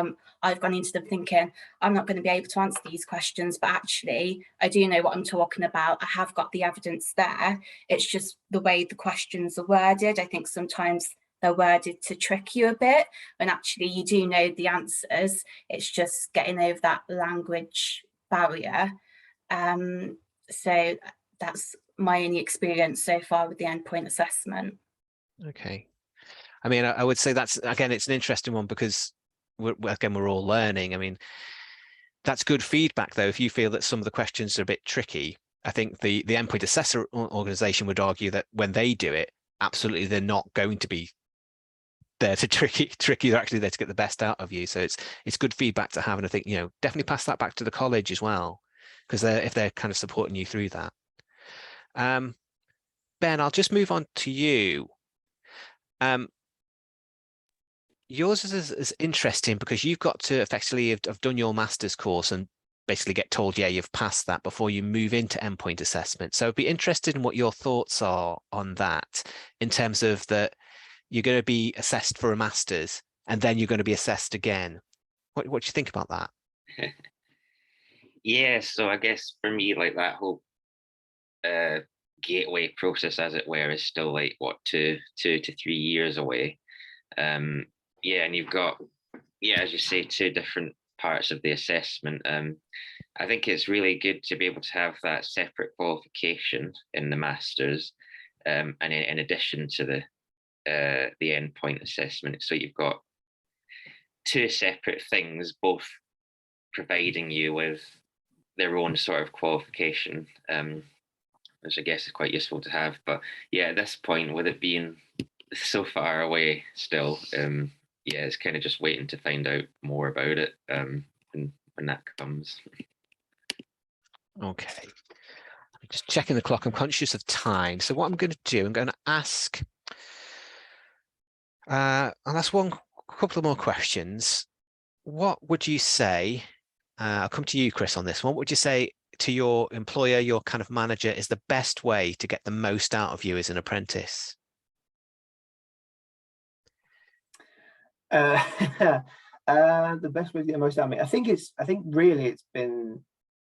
I've gone into them thinking I'm not going to be able to answer these questions, but actually I do know what I'm talking about. I have got the evidence there. It's just the way the questions are worded. I think sometimes they're worded to trick you a bit when actually you do know the answers. It's just getting over that language barrier. So that's my only experience so far with the endpoint assessment. Okay. I mean, I would say that's, again, it's an interesting one because we're all learning. I mean, that's good feedback though. If you feel that some of the questions are a bit tricky, I think the endpoint assessor organization would argue that when they do it, absolutely they're not going to be there to trick you. They're actually there to get the best out of you. So it's good feedback to have, and I think, you know, definitely pass that back to the college as well, because if they're kind of supporting you through that. Ben, I'll just move on to you. Yours is interesting because you've got to effectively have done your master's course and basically get told, yeah, you've passed that before you move into endpoint assessment. So I'd be interested in what your thoughts are on that, in terms of that you're going to be assessed for a master's and then you're going to be assessed again. What do you think about that? Yeah, so I guess for me, like that whole gateway process, as it were, is still like what, 2 to 3 years away. Yeah, and you've got, yeah, as you say, 2 different parts of the assessment. I think it's really good to be able to have that separate qualification in the masters, and in addition to the endpoint assessment. So you've got 2 separate things, both providing you with their own sort of qualification, which I guess is quite useful to have. But yeah, at this point, with it being so far away still, yeah, it's kind of just waiting to find out more about it when that comes. Okay. I'm just checking the clock. I'm conscious of time. So what I'm going to do, I'm going to ask, I'll ask couple of more questions. What would you say, I'll come to you, Chris, on this one. What would you say to your employer, your kind of manager, is the best way to get the most out of you as an apprentice? The best way to get the most out of me, I think really it's been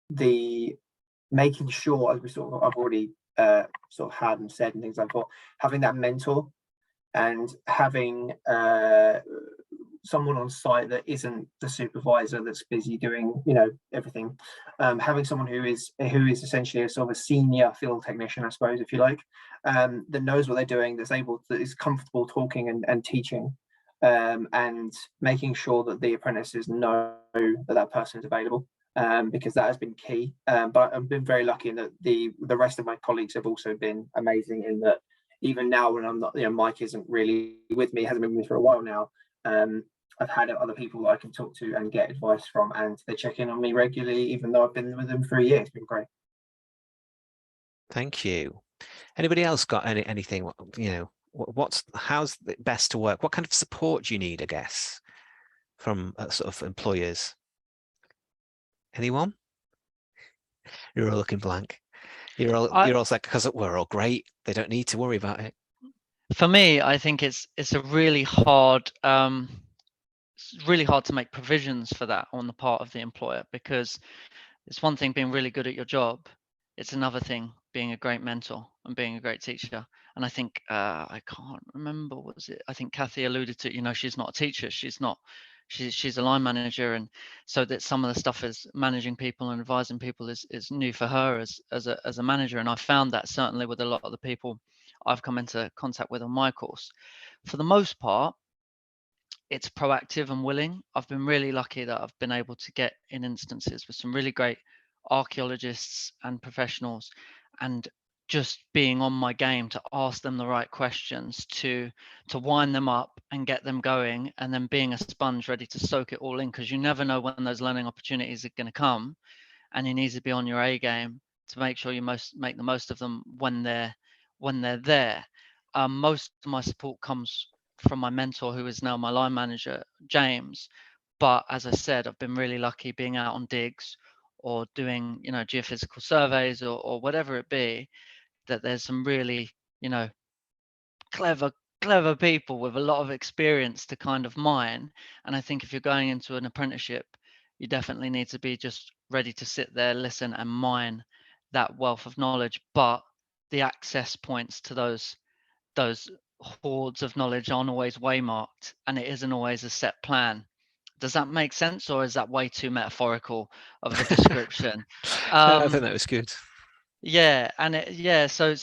the making sure, as I've already sort of had and said and things like that, having that mentor and having someone on site that isn't the supervisor that's busy doing, you know, everything. Having someone who is essentially a sort of a senior field technician, I suppose, if you like, that knows what they're doing, that is comfortable talking and teaching, and making sure that the apprentices know that person is available, because that has been key. But I've been very lucky in that the rest of my colleagues have also been amazing in that even now when I'm not, you know, Mike isn't really with me, hasn't been with me for a while now. I've had other people that I can talk to and get advice from, and they check in on me regularly, even though I've been with them for a year. It's been great. Thank you. Anybody else got anything, you know, how's it best to work? What kind of support do you need, I guess, from sort of employers? Anyone? You're all looking blank. You're all like, because we're all great. They don't need to worry about it. For me, I think it's a really hard, it's really hard to make provisions for that on the part of the employer, because it's one thing being really good at your job. It's another thing being a great mentor and being a great teacher. And I think, I can't remember, I think Kathy alluded to, you know, she's not a teacher. She's a line manager. And so that some of the stuff is managing people and advising people is new for her as a manager. And I found that certainly with a lot of the people I've come into contact with on my course. For the most part, it's proactive and willing. I've been really lucky that I've been able to get in instances with some really great archaeologists and professionals, and just being on my game to ask them the right questions, to wind them up and get them going, and then being a sponge ready to soak it all in, because you never know when those learning opportunities are going to come, and you need to be on your A game to make sure you make the most of them when they're there. Most of my support comes from my mentor, who is now my line manager, James. But as I said, I've been really lucky being out on digs or doing, you know, geophysical surveys or whatever it be, that there's some really, clever people with a lot of experience to kind of mine. And I think if you're going into an apprenticeship, you definitely need to be just ready to sit there, listen and mine that wealth of knowledge. But the access points to those hordes of knowledge aren't always waymarked, and it isn't always a set plan. Does that make sense, or is that way too metaphorical of a description? I think that was good. Yeah, and so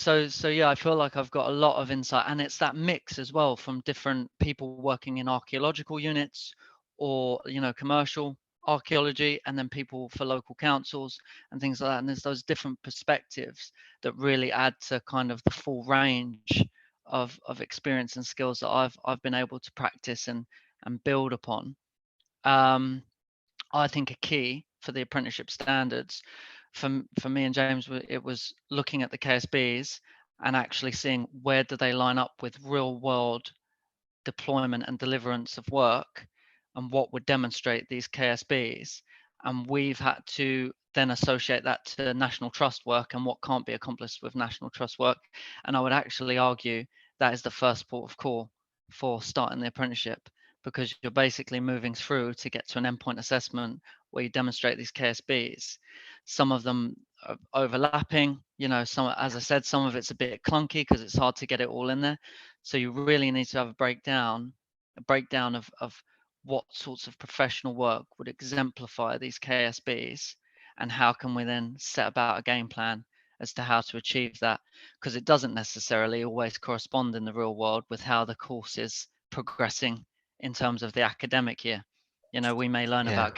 yeah, I feel like I've got a lot of insight, and it's that mix as well from different people working in archaeological units or commercial archaeology, and then people for local councils and things like that. And there's those different perspectives that really add to kind of the full range of experience and skills that I've been able to practice and build upon. I think a key for the apprenticeship standards for me and James, it was looking at the KSBs and actually seeing where do they line up with real world deployment and deliverance of work, and what would demonstrate these KSBs. And we've had to then associate that to national trust work and what can't be accomplished with national trust work. And I would actually argue that is the first port of call for starting the apprenticeship, because you're basically moving through to get to an endpoint assessment where you demonstrate these KSBs. Some of them are overlapping, some, as I said, some of it's a bit clunky because it's hard to get it all in there. So you really need to have a breakdown of what sorts of professional work would exemplify these KSBs, and how can we then set about a game plan as to how to achieve that, because it doesn't necessarily always correspond in the real world with how the course is progressing in terms of the academic year. We may learn about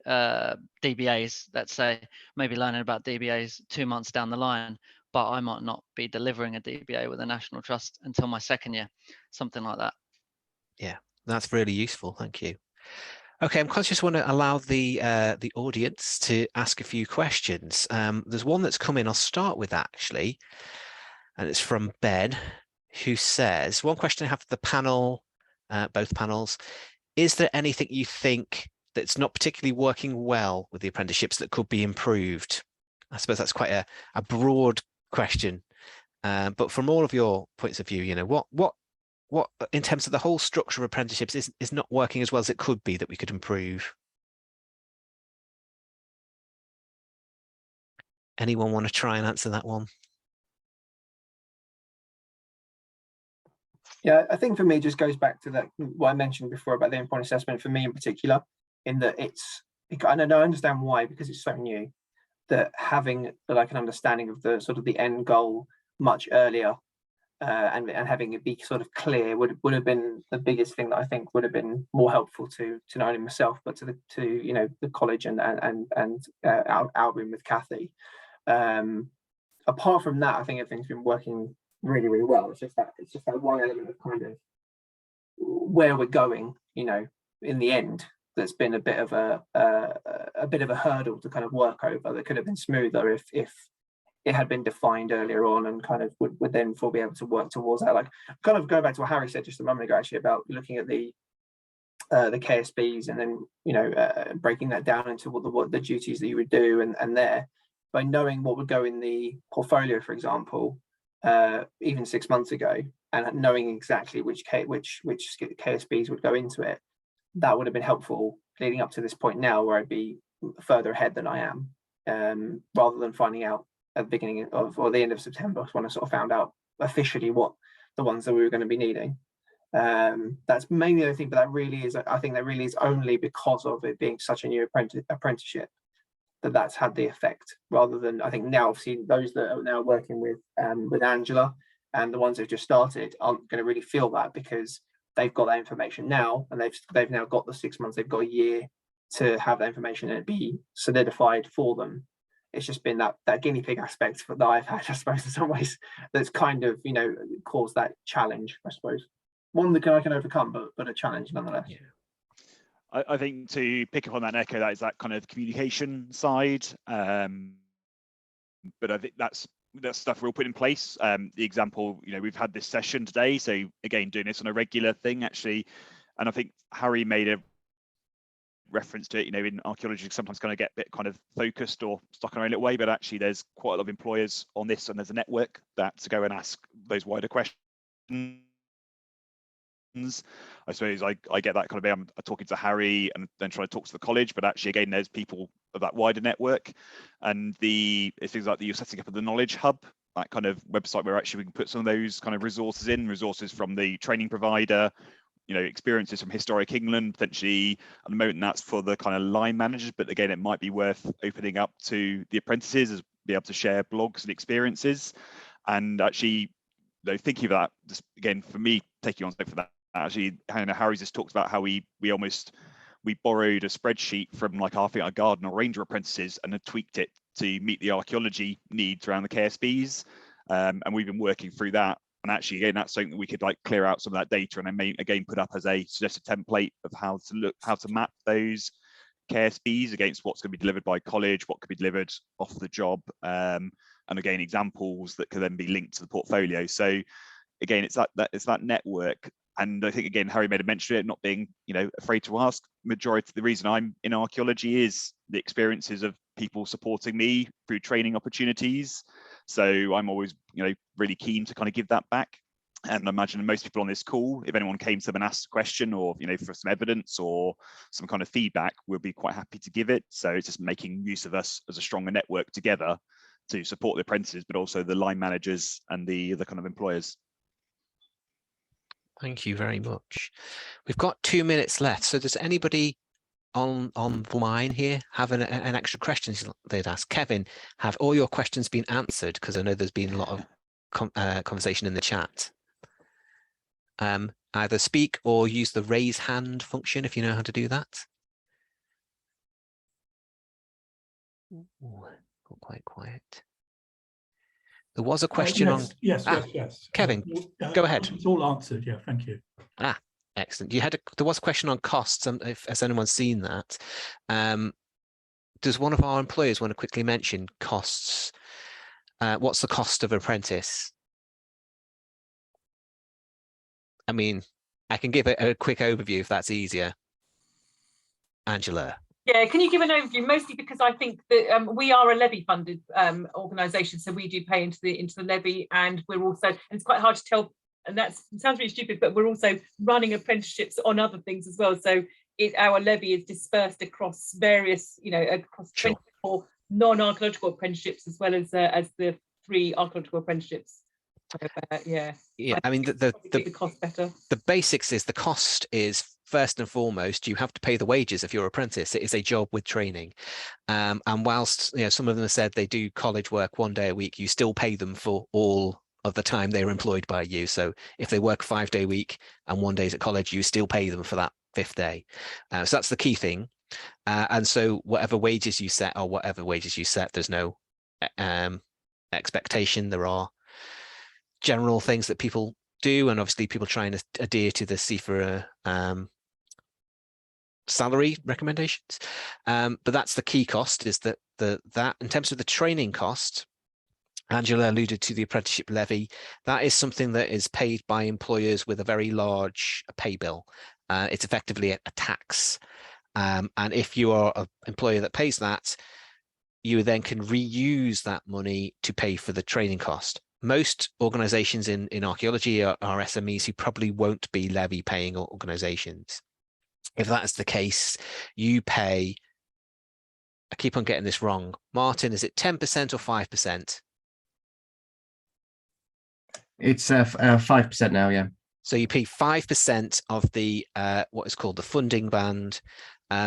DBAs, let's say, maybe learning about DBAs 2 months down the line, but I might not be delivering a DBA with a national trust until my second year, something like that. Yeah, that's really useful. Thank you. Okay, I'm conscious I want to allow the audience to ask a few questions. There's one that's come in. I'll start with that actually, and it's from Ben, who says, one question I have for the panel, both panels, is there anything you think that's not particularly working well with the apprenticeships that could be improved? I suppose that's quite a broad question, but from all of your points of view, what in terms of the whole structure of apprenticeships is not working as well as it could be that we could improve? Anyone want to try and answer that one? Yeah, I think for me, it just goes back to that what I mentioned before about the endpoint assessment. For me in particular, in that and I understand why, because it's so new, that having like an understanding of the sort of the end goal much earlier, and having it be sort of clear would have been the biggest thing that I think would have been more helpful to not only myself but to the college and Albion with Kathy. Apart from that, I think everything's been working really, really well. It's just that one element of kind of where we're going, in the end, that's been a bit of a hurdle to kind of work over. That could have been smoother if it had been defined earlier on, and kind of would then be able to work towards that. Like, kind of going back to what Harry said just a moment ago, actually, about looking at the KSBs and then breaking that down into what the duties that you would do, and there, by knowing what would go in the portfolio, for example, even 6 months ago, and knowing exactly which KSBs would go into it, that would have been helpful leading up to this point now, where I'd be further ahead than I am, rather than finding out at the beginning of or the end of September when I sort of found out officially what the ones that we were going to be needing. That's mainly the thing, but I think that really is only because of it being such a new apprenticeship that's had the effect, rather than, I think now I've seen those that are now working with Angela, and the ones who've just started aren't going to really feel that, because they've got that information now, and they've now got the 6 months, they've got a year to have that information and it be solidified for them. It's just been that guinea pig aspect that I've had, I suppose, in some ways, that's kind of caused that challenge, I suppose. One that I can overcome, but a challenge nonetheless. Yeah. I think to pick up on that and echo that is that kind of communication side, but I think that's stuff we'll put in place. The example, we've had this session today, so again, doing this on a regular thing actually, and I think Harry made a reference to it, you know, in archaeology, sometimes kind of get a bit kind of focused or stuck in our own little way, but actually there's quite a lot of employers on this, and there's a network that to go and ask those wider questions. I suppose I get that kind of, I'm talking to Harry and then trying to talk to the college, but actually again, there's people of that wider network, and it's things like that you're setting up the knowledge hub, that kind of website where actually we can put some of those kind of resources in, resources from the training provider, you know, experiences from Historic England, potentially at the moment that's for the kind of line managers, but again, it might be worth opening up to the apprentices as be able to share blogs and experiences. And actually, you know, thinking of that, just again, for me, taking on for that, actually, Harry's just talked about how we borrowed a spreadsheet from like our garden or ranger apprentices and had tweaked it to meet the archaeology needs around the KSBs. And we've been working through that. And actually, again, that's something that we could like clear out some of that data and I may again put up as a suggested template of how to map those KSBs against what's going to be delivered by college, what could be delivered off the job, and again, examples that could then be linked to the portfolio. So again, it's that network. And I think again, Harry made a mention of it, not being, you know, afraid to ask. Majority of the reason I'm in archaeology is the experiences of people supporting me through training opportunities. So I'm always, you know, really keen to kind of give that back. And I imagine most people on this call, if anyone came to them and asked a question or, you know, for some evidence or some kind of feedback, we'll be quite happy to give it. So it's just making use of us as a stronger network together to support the apprentices, but also the line managers and the kind of employers. Thank you very much. We've got 2 minutes left. So does anybody on the line here have an extra question they'd ask? Kevin, have all your questions been answered? Because I know there's been a lot of conversation in the chat. Either speak or use the raise hand function if you know how to do that. Ooh, got quite quiet. There was a question on... Yes. Kevin, go ahead. It's all answered, yeah, thank you. Excellent. There was a question on costs, has anyone seen that? Does one of our employers want to quickly mention costs? What's the cost of an apprentice? I mean, I can give a quick overview if that's easier. Angela. Yeah, can you give an overview? Mostly because I think that we are a levy-funded organisation, so we do pay into the levy, and we're also, and it's quite hard to tell, and it sounds really stupid, but we're also running apprenticeships on other things as well. So our levy is dispersed across various, you know, across 24 non-archaeological apprenticeships as well as the 3 archaeological apprenticeships. Yeah, I mean the cost better. The basics is the cost is first and foremost you have to pay the wages of your apprentice. It is a job with training, and whilst, you know, some of them have said they do college work 1 day a week, you still pay them for all of the time they're employed by you. So if they work 5-day week and 1 day's at college, you still pay them for that 5th day. So that's the key thing. And so whatever wages you set, there's no expectation. There are general things that people do, and obviously people trying to adhere to the CIfA salary recommendations, but that's the key cost, is that in terms of the training cost, Angela alluded to the apprenticeship levy. That is something that is paid by employers with a very large pay bill. It's effectively a tax, and if you are an employer that pays that, you then can reuse that money to pay for the training cost. Most organizations in archaeology are SMEs who probably won't be levy paying organizations. If that's the case, you pay, I keep on getting this wrong, Martin, is it 10% or 5%? It's 5% now, yeah. So you pay 5% of the what is called the funding band.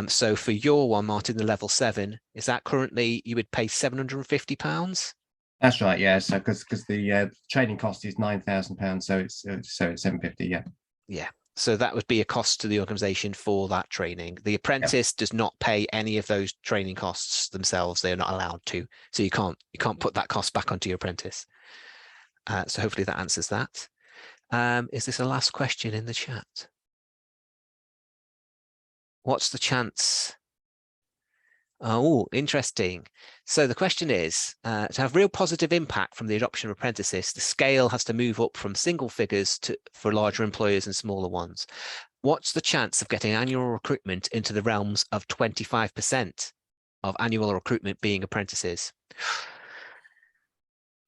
So for your one, Martin, the level 7, is that currently you would pay £750? That's right, yeah. So because the training cost is £9,000, so it's £750, yeah. Yeah. So that would be a cost to the organisation for that training. The apprentice does not pay any of those training costs themselves. They are not allowed to. So you can't put that cost back onto your apprentice. So hopefully that answers that. Is this a last question in the chat? What's the chance Oh, interesting. So the question is, to have real positive impact from the adoption of apprentices, the scale has to move up from single figures for larger employers and smaller ones. What's the chance of getting annual recruitment into the realms of 25% of annual recruitment being apprentices?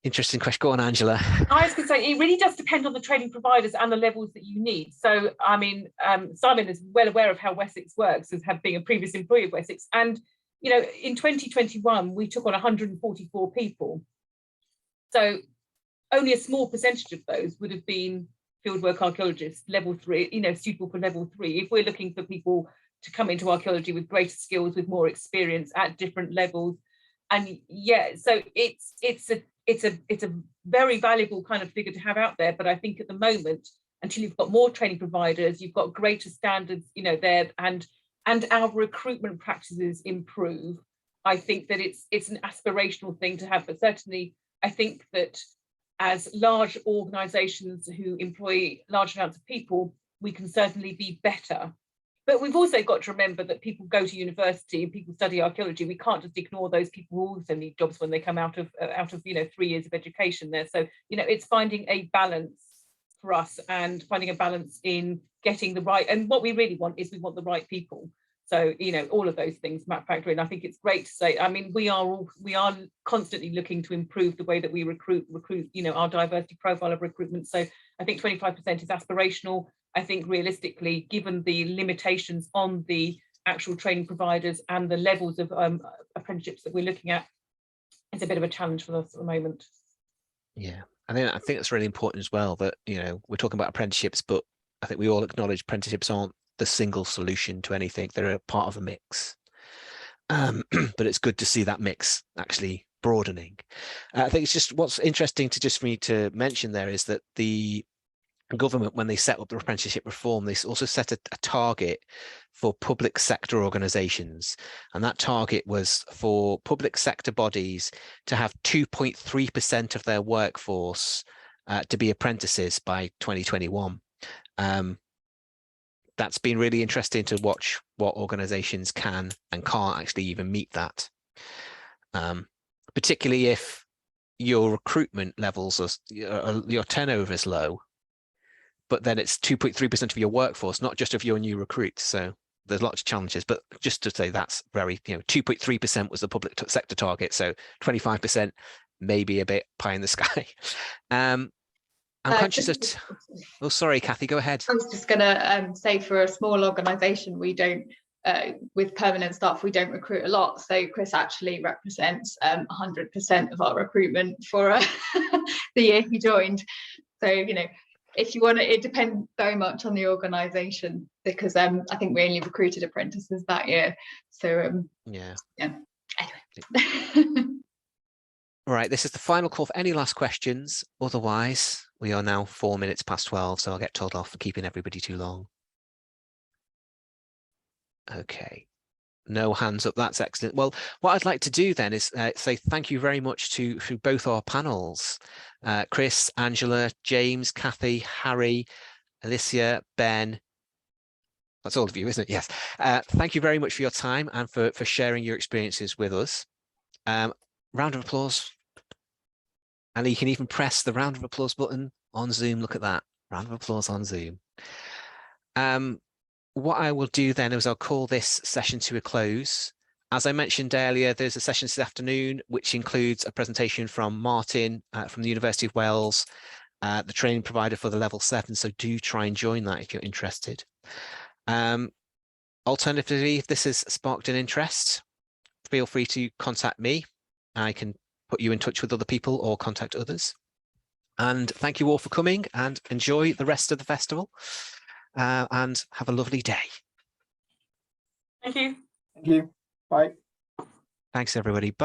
Interesting question. Go on, Angela. I was going to say, it really does depend on the training providers and the levels that you need. So, I mean, Simon is well aware of how Wessex works, as being a previous employee of Wessex. And, you know, in 2021, we took on 144 people. So only a small percentage of those would have been fieldwork archaeologists, level 3, you know, suitable for level 3. If we're looking for people to come into archaeology with greater skills, with more experience at different levels. And yeah, so it's a very valuable kind of figure to have out there. But I think at the moment, until you've got more training providers, you've got greater standards, you know, there, and our recruitment practices improve, I think that it's an aspirational thing to have. But certainly, I think that as large organisations who employ large amounts of people, we can certainly be better. But we've also got to remember that people go to university and people study archaeology. We can't just ignore those people who also need jobs when they come out of you know, 3 years of education there. So, you know, it's finding a balance for us and finding a balance in getting the right, and what we really want is we want the right people. So, you know, all of those things factor in. I think it's great to say, I mean, we are constantly looking to improve the way that we recruit, you know, our diversity profile of recruitment. So I think 25% is aspirational. I think realistically, given the limitations on the actual training providers and the levels of apprenticeships that we're looking at, it's a bit of a challenge for us at the moment. Yeah, I think that's really important as well, that, you know, we're talking about apprenticeships, but I think we all acknowledge apprenticeships aren't the single solution to anything. They're a part of a mix. But it's good to see that mix actually broadening. I think it's just, what's interesting for me to mention there is that the government, when they set up the apprenticeship reform, they also set a target for public sector organisations, and that target was for public sector bodies to have 2.3% of their workforce to be apprentices by 2021. That's been really interesting to watch what organisations can and can't actually even meet that, particularly if your recruitment levels are, your turnover is low, but then it's 2.3% of your workforce, not just of your new recruits. So there's lots of challenges, but just to say that's very, you know, 2.3% was the public sector target. So 25% maybe a bit pie in the sky. I'm conscious of, oh, sorry, Kathy, go ahead. I was just going to say, for a small organisation, we don't, with permanent staff, we don't recruit a lot. So Chris actually represents 100% of our recruitment for the year he joined. So, you know, if you want to, it depends very much on the organisation, because I think we only recruited apprentices that year. So yeah. Anyway. All right, this is the final call for any last questions. Otherwise, we are now 4 minutes past 12, so I'll get told off for keeping everybody too long. Okay, no hands up. That's excellent. Well, what I'd like to do then is say thank you very much to both our panels, Chris, Angela, James, Kathy, Harry, Alicia, Ben. That's all of you, isn't it? Yes. Thank you very much for your time and for sharing your experiences with us. Round of applause. And you can even press the round of applause button on Zoom. Look at that. Round of applause on Zoom. What I will do then is I'll call this session to a close. As I mentioned earlier, there's a session this afternoon, which includes a presentation from Martin from the University of Wales, the training provider for the level 7. So do try and join that if you're interested. Alternatively, if this has sparked an interest, feel free to contact me. I can put you in touch with other people or contact others. And thank you all for coming, and enjoy the rest of the festival, and have a lovely day. Thank you. Thank you. Bye. Thanks, everybody. Bye-bye.